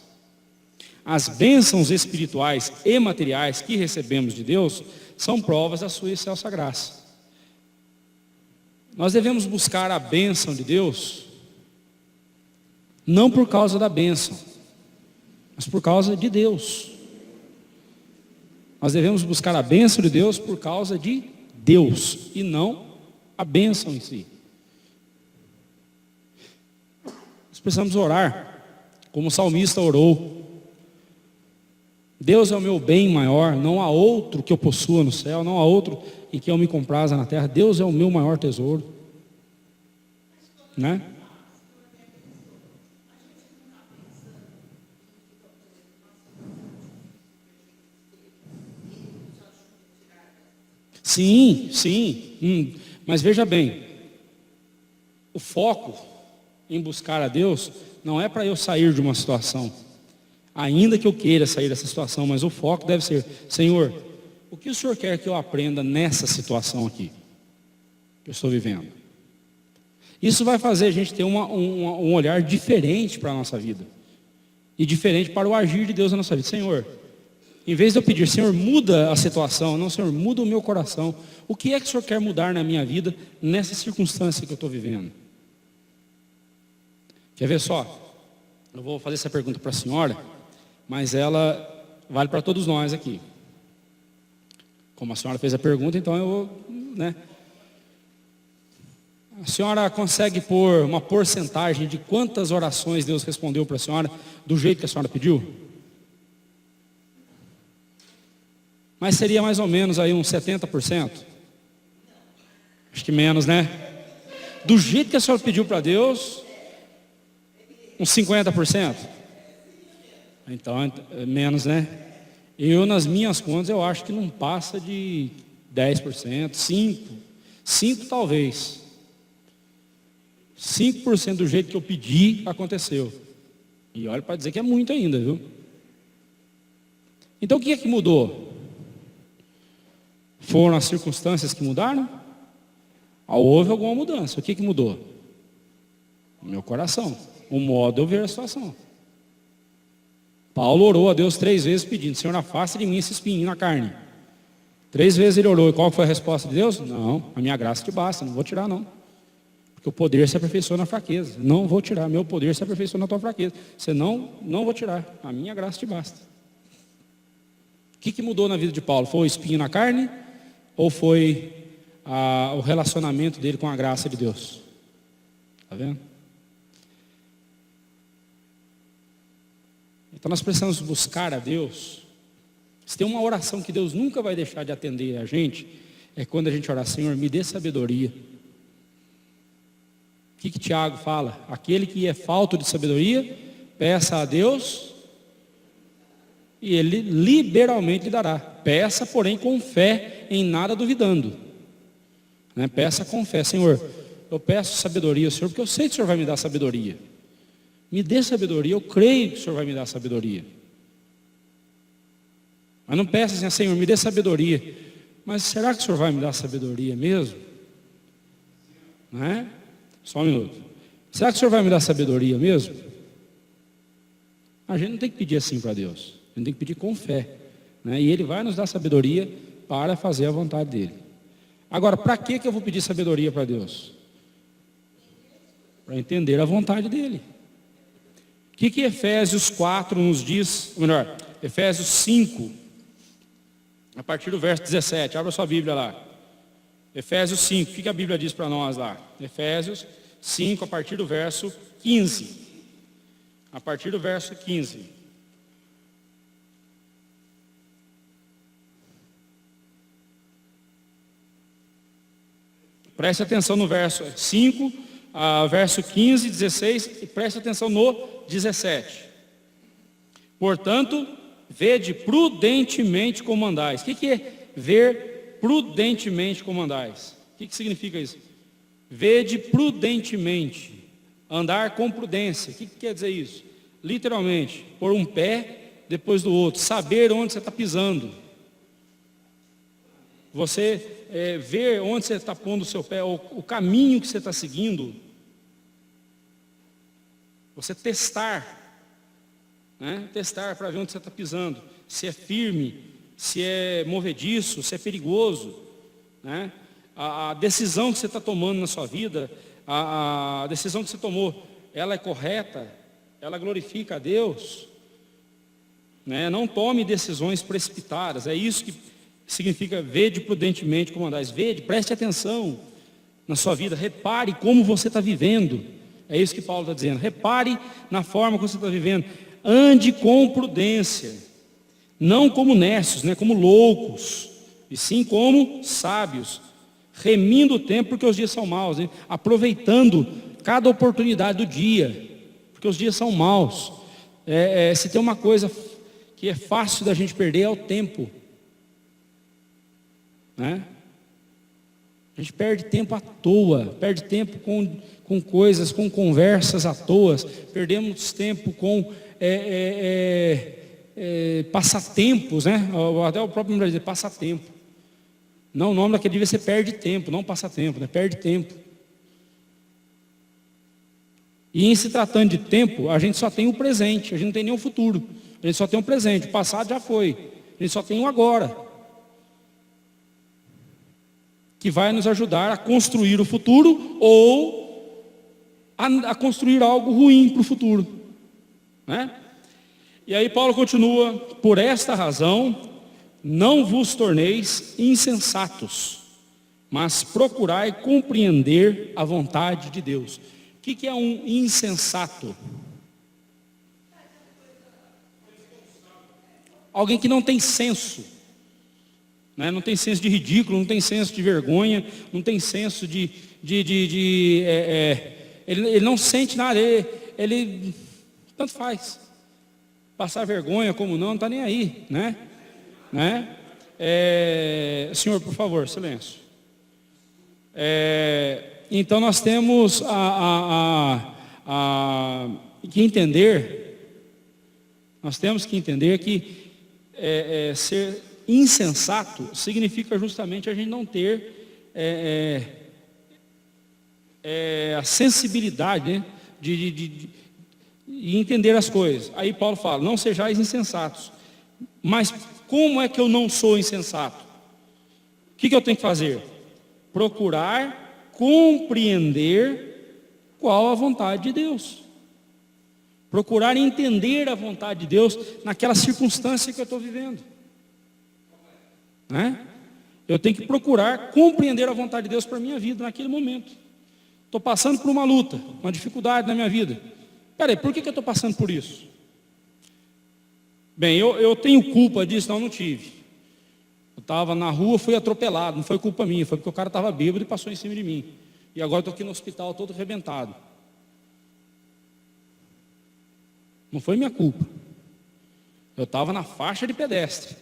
As bênçãos espirituais e materiais que recebemos de Deus são provas da sua excelsa graça. Nós devemos buscar a bênção de Deus não por causa da bênção, mas por causa de Deus. Nós devemos buscar a bênção de Deus por causa de Deus e não a bênção em si. Nós precisamos orar como o salmista orou. Deus é o meu bem maior, não há outro que eu possua no céu, não há outro em que eu me compraza na terra. Deus é o meu maior tesouro. Sim. Mas veja bem, o foco em buscar a Deus não é para eu sair de uma situação, ainda que eu queira sair dessa situação, mas o foco deve ser: Senhor, o que o Senhor quer que eu aprenda nessa situação aqui que eu estou vivendo? Isso vai fazer a gente ter um olhar diferente para a nossa vida e diferente para o agir de Deus na nossa vida. Senhor, em vez de eu pedir: Senhor, muda a situação, não, Senhor, muda o meu coração. O que é que o Senhor quer mudar na minha vida nessa circunstância que eu estou vivendo? Quer ver só? Eu vou fazer essa pergunta para a senhora, mas ela vale para todos nós aqui. Como a senhora fez a pergunta, então eu vou, né? A senhora consegue pôr uma porcentagem de quantas orações Deus respondeu para a senhora do jeito que a senhora pediu? Mas seria mais ou menos aí uns 70%. Acho que menos, né? Do jeito que a senhora pediu para Deus, uns 50%. Então, menos, né? Eu, nas minhas contas, eu acho que não passa de 10%, 5% talvez. 5% do jeito que eu pedi, aconteceu. E olha, para dizer que é muito ainda, viu? Então, o que é que mudou? Foram as circunstâncias que mudaram? Houve alguma mudança. O que mudou? O meu coração. O modo de eu ver a situação. Paulo orou a Deus 3 vezes pedindo: Senhor, afasta de mim esse espinho na carne. 3 vezes ele orou. E qual foi a resposta de Deus? Não, a minha graça te basta, não vou tirar não. Porque o poder se aperfeiçoa na fraqueza. Não vou tirar, meu poder se aperfeiçoa na tua fraqueza. Você não vou tirar, a minha graça te basta. O que mudou na vida de Paulo? Foi o espinho na carne? Ou foi o relacionamento dele com a graça de Deus? Está vendo? Então nós precisamos buscar a Deus. Se tem uma oração que Deus nunca vai deixar de atender a gente, é quando a gente orar: Senhor, me dê sabedoria. O que Tiago fala? Aquele que é falto de sabedoria, peça a Deus e Ele liberalmente lhe dará. Peça, porém, com fé, em nada duvidando. Né? Peça com fé: Senhor, eu peço sabedoria ao Senhor, porque eu sei que o Senhor vai me dar sabedoria. Me dê sabedoria, eu creio que o Senhor vai me dar sabedoria. Mas não peça assim: Senhor, me dê sabedoria. Mas será que o Senhor vai me dar sabedoria mesmo? Não é? Só um minuto. Será que o Senhor vai me dar sabedoria mesmo? A gente não tem que pedir assim para Deus. A gente tem que pedir com fé. Né? E Ele vai nos dar sabedoria para fazer a vontade dEle. Agora, para que eu vou pedir sabedoria para Deus? Para entender a vontade dEle. O que Efésios 4 nos diz? Ou melhor, Efésios 5, a partir do verso 17. Abra sua Bíblia lá. Efésios 5, o que a Bíblia diz para nós lá? Efésios 5, a partir do verso 15. A partir do verso 15. Preste atenção no verso 5, verso 15, 16, e preste atenção no 17. Portanto, vede prudentemente como andais. O que é ver prudentemente como andais? O que significa isso? Vede prudentemente, andar com prudência. O que quer dizer isso? Literalmente, pôr um pé depois do outro, saber onde você está pisando. Você ver onde você está pondo o seu pé, o caminho que você está seguindo. Você testar, né? Testar para ver onde você está pisando, se é firme, se é movediço, se é perigoso, né? A decisão que você está tomando na sua vida, a decisão que você tomou, ela é correta, ela glorifica a Deus, né? Não tome decisões precipitadas. É isso que significa vede prudentemente como andais. Vede, preste atenção na sua vida, repare como você está vivendo. É isso que Paulo está dizendo. Repare na forma como você está vivendo. Ande com prudência, não como necios, né, como loucos, e sim como sábios, remindo o tempo, porque os dias são maus, né? Aproveitando cada oportunidade do dia, porque os dias são maus. Se tem uma coisa que é fácil da gente perder, é o tempo, né? A gente perde tempo à toa, perde tempo com coisas, com conversas à toa, perdemos tempo com passatempos, né? Até o próprio nome vai dizer passatempo. Não, o nome daquele devia ser perde tempo, não passatempo, né? Perde tempo. E em se tratando de tempo, a gente só tem o presente, a gente não tem nem o futuro. A gente só tem o presente, o passado já foi. A gente só tem o agora, que vai nos ajudar a construir o futuro ou a construir algo ruim para o futuro, né? E aí Paulo continua: por esta razão, não vos torneis insensatos, mas procurai compreender a vontade de Deus. O que é um insensato? Alguém que não tem senso, né? Não tem senso de ridículo, não tem senso de vergonha, não tem senso ele não sente nada, ele tanto faz. Passar vergonha como não está nem aí, né? Senhor, por favor, silêncio. Então nós temos que entender, que ser insensato significa justamente a gente não ter a sensibilidade, né, de entender as coisas. Aí Paulo fala: não sejais insensatos. Mas como é que eu não sou insensato? O que eu tenho que fazer? Procurar compreender qual a vontade de Deus. Procurar entender a vontade de Deus naquela circunstância que eu estou vivendo, né? Eu tenho que procurar compreender a vontade de Deus para a minha vida naquele momento. Estou passando por uma luta, uma dificuldade na minha vida. Peraí, por que eu estou passando por isso? Bem, eu tenho culpa disso? Não tive. Eu estava na rua, fui atropelado, não foi culpa minha, foi porque o cara estava bêbado e passou em cima de mim. E agora estou aqui no hospital todo arrebentado. Não foi minha culpa. Eu estava na faixa de pedestre,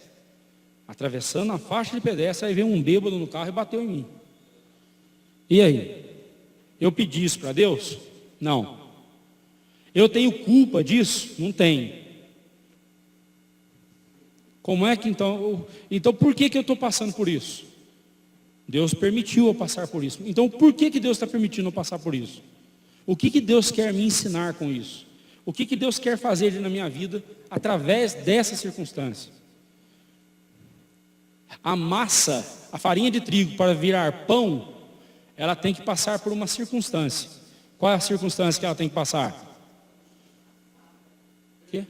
atravessando a faixa de pedestre, aí veio um bêbado no carro e bateu em mim. E aí? Eu pedi isso para Deus? Não. Eu tenho culpa disso? Não tenho. Como é que então por que eu estou passando por isso? Deus permitiu eu passar por isso. Então por que Deus está permitindo eu passar por isso? O que Deus quer me ensinar com isso? O que Deus quer fazer na minha vida através dessa circunstância? A massa, a farinha de trigo para virar pão, ela tem que passar por uma circunstância. Qual é a circunstância que ela tem que passar? O quê?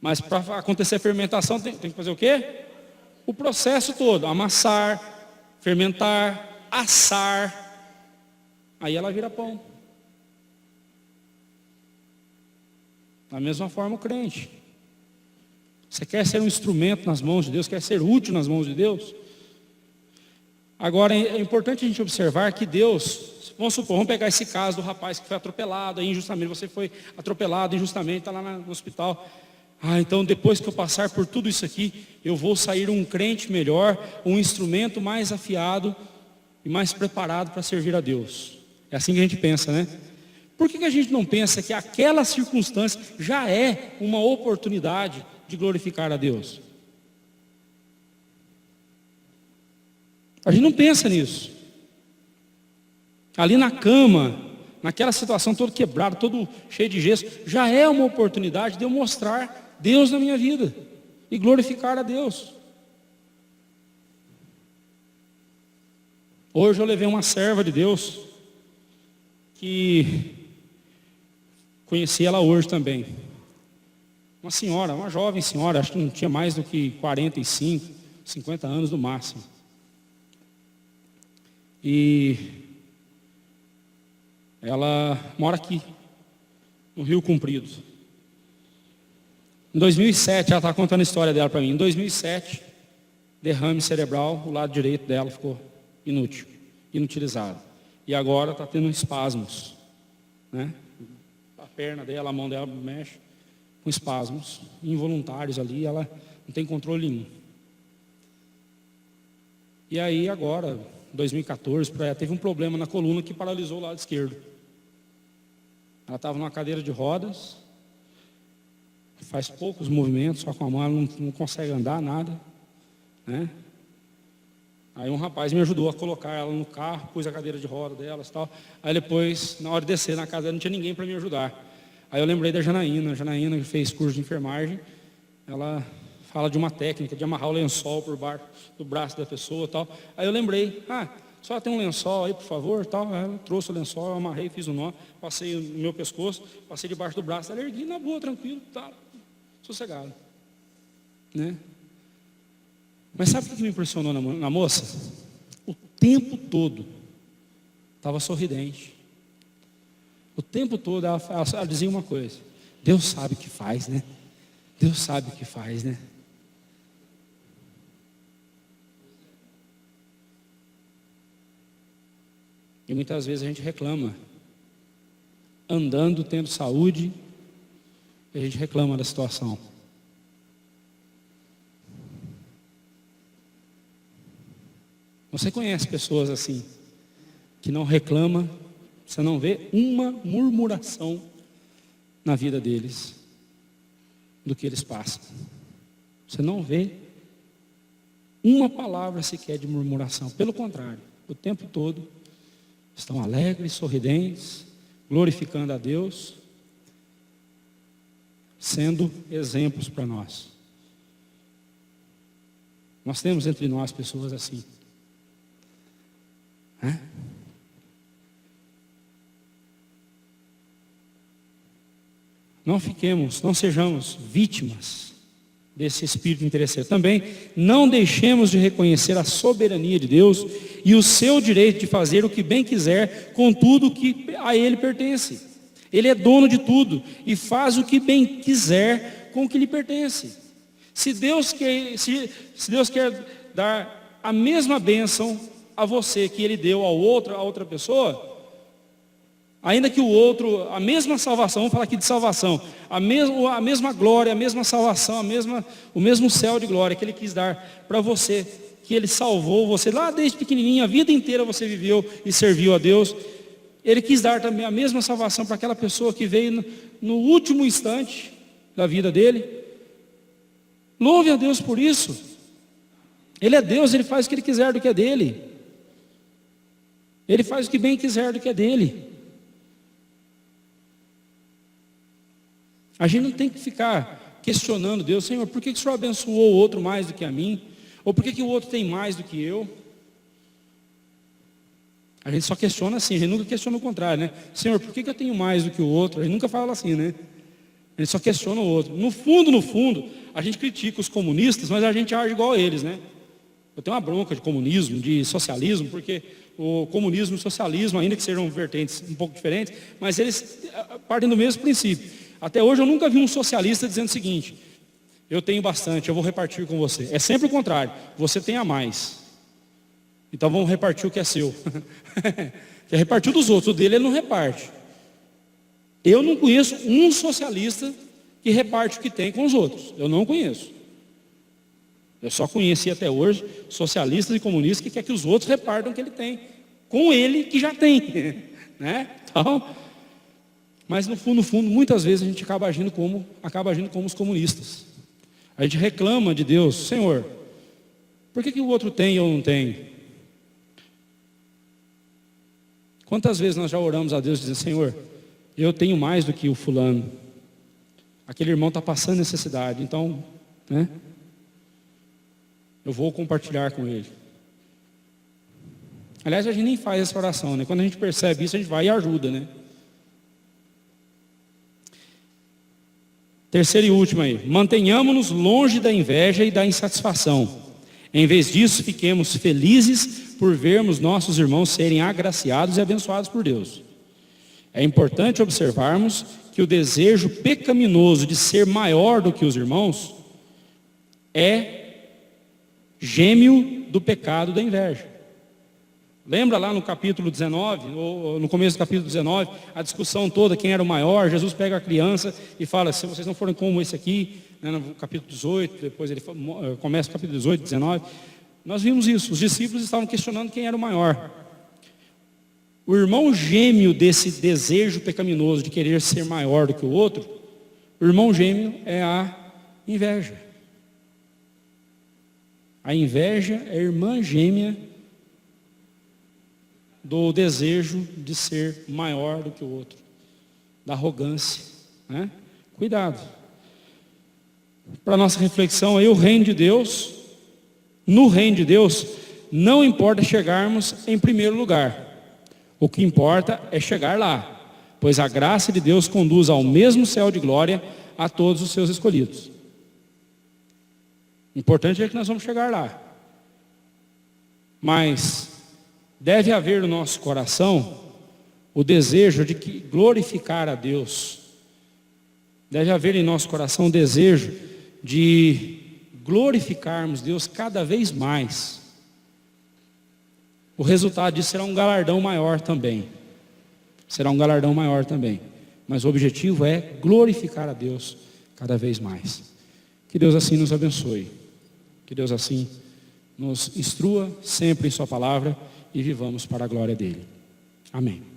Mas para acontecer a fermentação tem que fazer o quê? O processo todo: amassar, fermentar, assar. Aí ela vira pão. Da mesma forma o crente. Você quer ser um instrumento nas mãos de Deus, quer ser útil nas mãos de Deus? Agora é importante a gente observar que Deus, vamos pegar esse caso do rapaz que foi atropelado, aí injustamente, você foi atropelado injustamente, está lá no hospital. Então depois que eu passar por tudo isso aqui, eu vou sair um crente melhor, um instrumento mais afiado e mais preparado para servir a Deus. É assim que a gente pensa, né? Por que a gente não pensa que aquela circunstância já é uma oportunidade de glorificar a Deus? A gente não pensa nisso. Ali na cama, naquela situação todo quebrado, todo cheio de gesso, já é uma oportunidade de eu mostrar Deus na minha vida e glorificar a Deus. Hoje eu levei uma serva de Deus que conheci ela hoje também. Uma senhora, uma jovem senhora, acho que não tinha mais do que 45, 50 anos no máximo. E ela mora aqui, no Rio Comprido. Em 2007, ela está contando a história dela para mim. Em 2007, derrame cerebral, o lado direito dela ficou inútil, inutilizado. E agora está tendo espasmos, né? A perna dela, a mão dela mexe com espasmos involuntários ali, ela não tem controle nenhum. E aí agora, 2014, ela teve um problema na coluna que paralisou o lado esquerdo. Ela estava numa cadeira de rodas, faz poucos movimentos, só com a mão, ela não consegue andar, nada, né? Aí um rapaz me ajudou a colocar ela no carro, pus a cadeira de roda delas e tal. Aí depois, na hora de descer na casa, não tinha ninguém para me ajudar. Aí eu lembrei da Janaína. A Janaína, que fez curso de enfermagem, ela fala de uma técnica de amarrar o lençol por baixo do braço da pessoa e tal. Aí eu lembrei, só tem um lençol aí, por favor, tal. Aí ela trouxe o lençol, eu amarrei, fiz o nó, passei no meu pescoço, passei debaixo do braço, ela ergui na boa, tranquilo, tá, sossegado, né? Mas sabe o que me impressionou na moça? O tempo todo estava sorridente. O tempo todo ela dizia uma coisa: Deus sabe o que faz, né? Deus sabe o que faz, né? E muitas vezes a gente reclama, andando, tendo saúde, a gente reclama da situação. Você conhece pessoas assim, que não reclamam, você não vê uma murmuração na vida deles, do que eles passam. Você não vê uma palavra sequer de murmuração. Pelo contrário, o tempo todo estão alegres, sorridentes, glorificando a Deus, sendo exemplos para nós. Nós temos entre nós pessoas assim. Não sejamos vítimas desse espírito interesseiro. Também não deixemos de reconhecer a soberania de Deus e o seu direito de fazer o que bem quiser com tudo que a Ele pertence. Ele é dono de tudo e faz o que bem quiser com o que lhe pertence. Se Deus quer dar a mesma bênção a você que Ele deu a outra pessoa, ainda que o outro, a mesma salvação, vamos falar aqui de salvação, a mesma glória, a mesma salvação, o mesmo céu de glória que Ele quis dar para você, que Ele salvou você lá desde pequenininho, a vida inteira você viveu e serviu a Deus. Ele quis dar também a mesma salvação para aquela pessoa que veio no último instante da vida dele. Louve a Deus por isso. Ele é Deus, Ele faz o que Ele quiser do que é dele. Ele faz o que bem quiser do que é dele. A gente não tem que ficar questionando Deus: Senhor, por que o Senhor abençoou o outro mais do que a mim? Ou por que o outro tem mais do que eu? A gente só questiona assim, a gente nunca questiona o contrário, né? Senhor, por que eu tenho mais do que o outro? A gente nunca fala assim, né? A gente só questiona o outro. No fundo, a gente critica os comunistas, mas a gente age igual a eles, né? Eu tenho uma bronca de comunismo, de socialismo, porque o comunismo e o socialismo, ainda que sejam vertentes um pouco diferentes, mas eles partem do mesmo princípio. Até hoje eu nunca vi um socialista dizendo o seguinte: eu tenho bastante, eu vou repartir com você. É sempre o contrário, você tem a mais, então vamos repartir o que é seu. Quer repartir dos outros, o dele ele não reparte. Eu não conheço um socialista que reparte o que tem com os outros, eu não conheço. Eu só conheci até hoje socialistas e comunistas que querem que os outros repartam o que ele tem, com ele que já tem, né? Então, mas no fundo, muitas vezes a gente acaba agindo como os comunistas. A gente reclama de Deus: Senhor, por que o outro tem e eu não tenho? Quantas vezes nós já oramos a Deus dizendo: Senhor, eu tenho mais do que o fulano, aquele irmão está passando necessidade, então, né? Eu vou compartilhar com ele. Aliás, a gente nem faz essa oração, né? Quando a gente percebe isso, a gente vai e ajuda, né? Terceiro e último aí: mantenhamos-nos longe da inveja e da insatisfação. Em vez disso, fiquemos felizes por vermos nossos irmãos serem agraciados e abençoados por Deus. É importante observarmos que o desejo pecaminoso de ser maior do que os irmãos é gêmeo do pecado da inveja. Lembra lá no capítulo 19, ou no começo do capítulo 19, a discussão toda, quem era o maior? Jesus pega a criança e fala: se vocês não forem como esse aqui, né, no capítulo 18, depois ele começa o capítulo 18, 19, Nós vimos isso, os discípulos estavam questionando quem era o maior. O irmão gêmeo desse desejo pecaminoso de querer ser maior do que o outro, o irmão gêmeo é a inveja. A inveja é a irmã gêmea do desejo de ser maior do que o outro, da arrogância, né? Cuidado. Para nossa reflexão aí, o reino de Deus, no reino de Deus, não importa chegarmos em primeiro lugar. O que importa é chegar lá, pois a graça de Deus conduz ao mesmo céu de glória a todos os seus escolhidos. O importante é que nós vamos chegar lá. Mas deve haver no nosso coração o desejo de glorificar a Deus. Deve haver em nosso coração o desejo de glorificarmos Deus cada vez mais. O resultado disso será um galardão maior também. Será um galardão maior também. Mas o objetivo é glorificar a Deus cada vez mais. Que Deus assim nos abençoe. Que Deus assim nos instrua sempre em sua palavra e vivamos para a glória dele. Amém.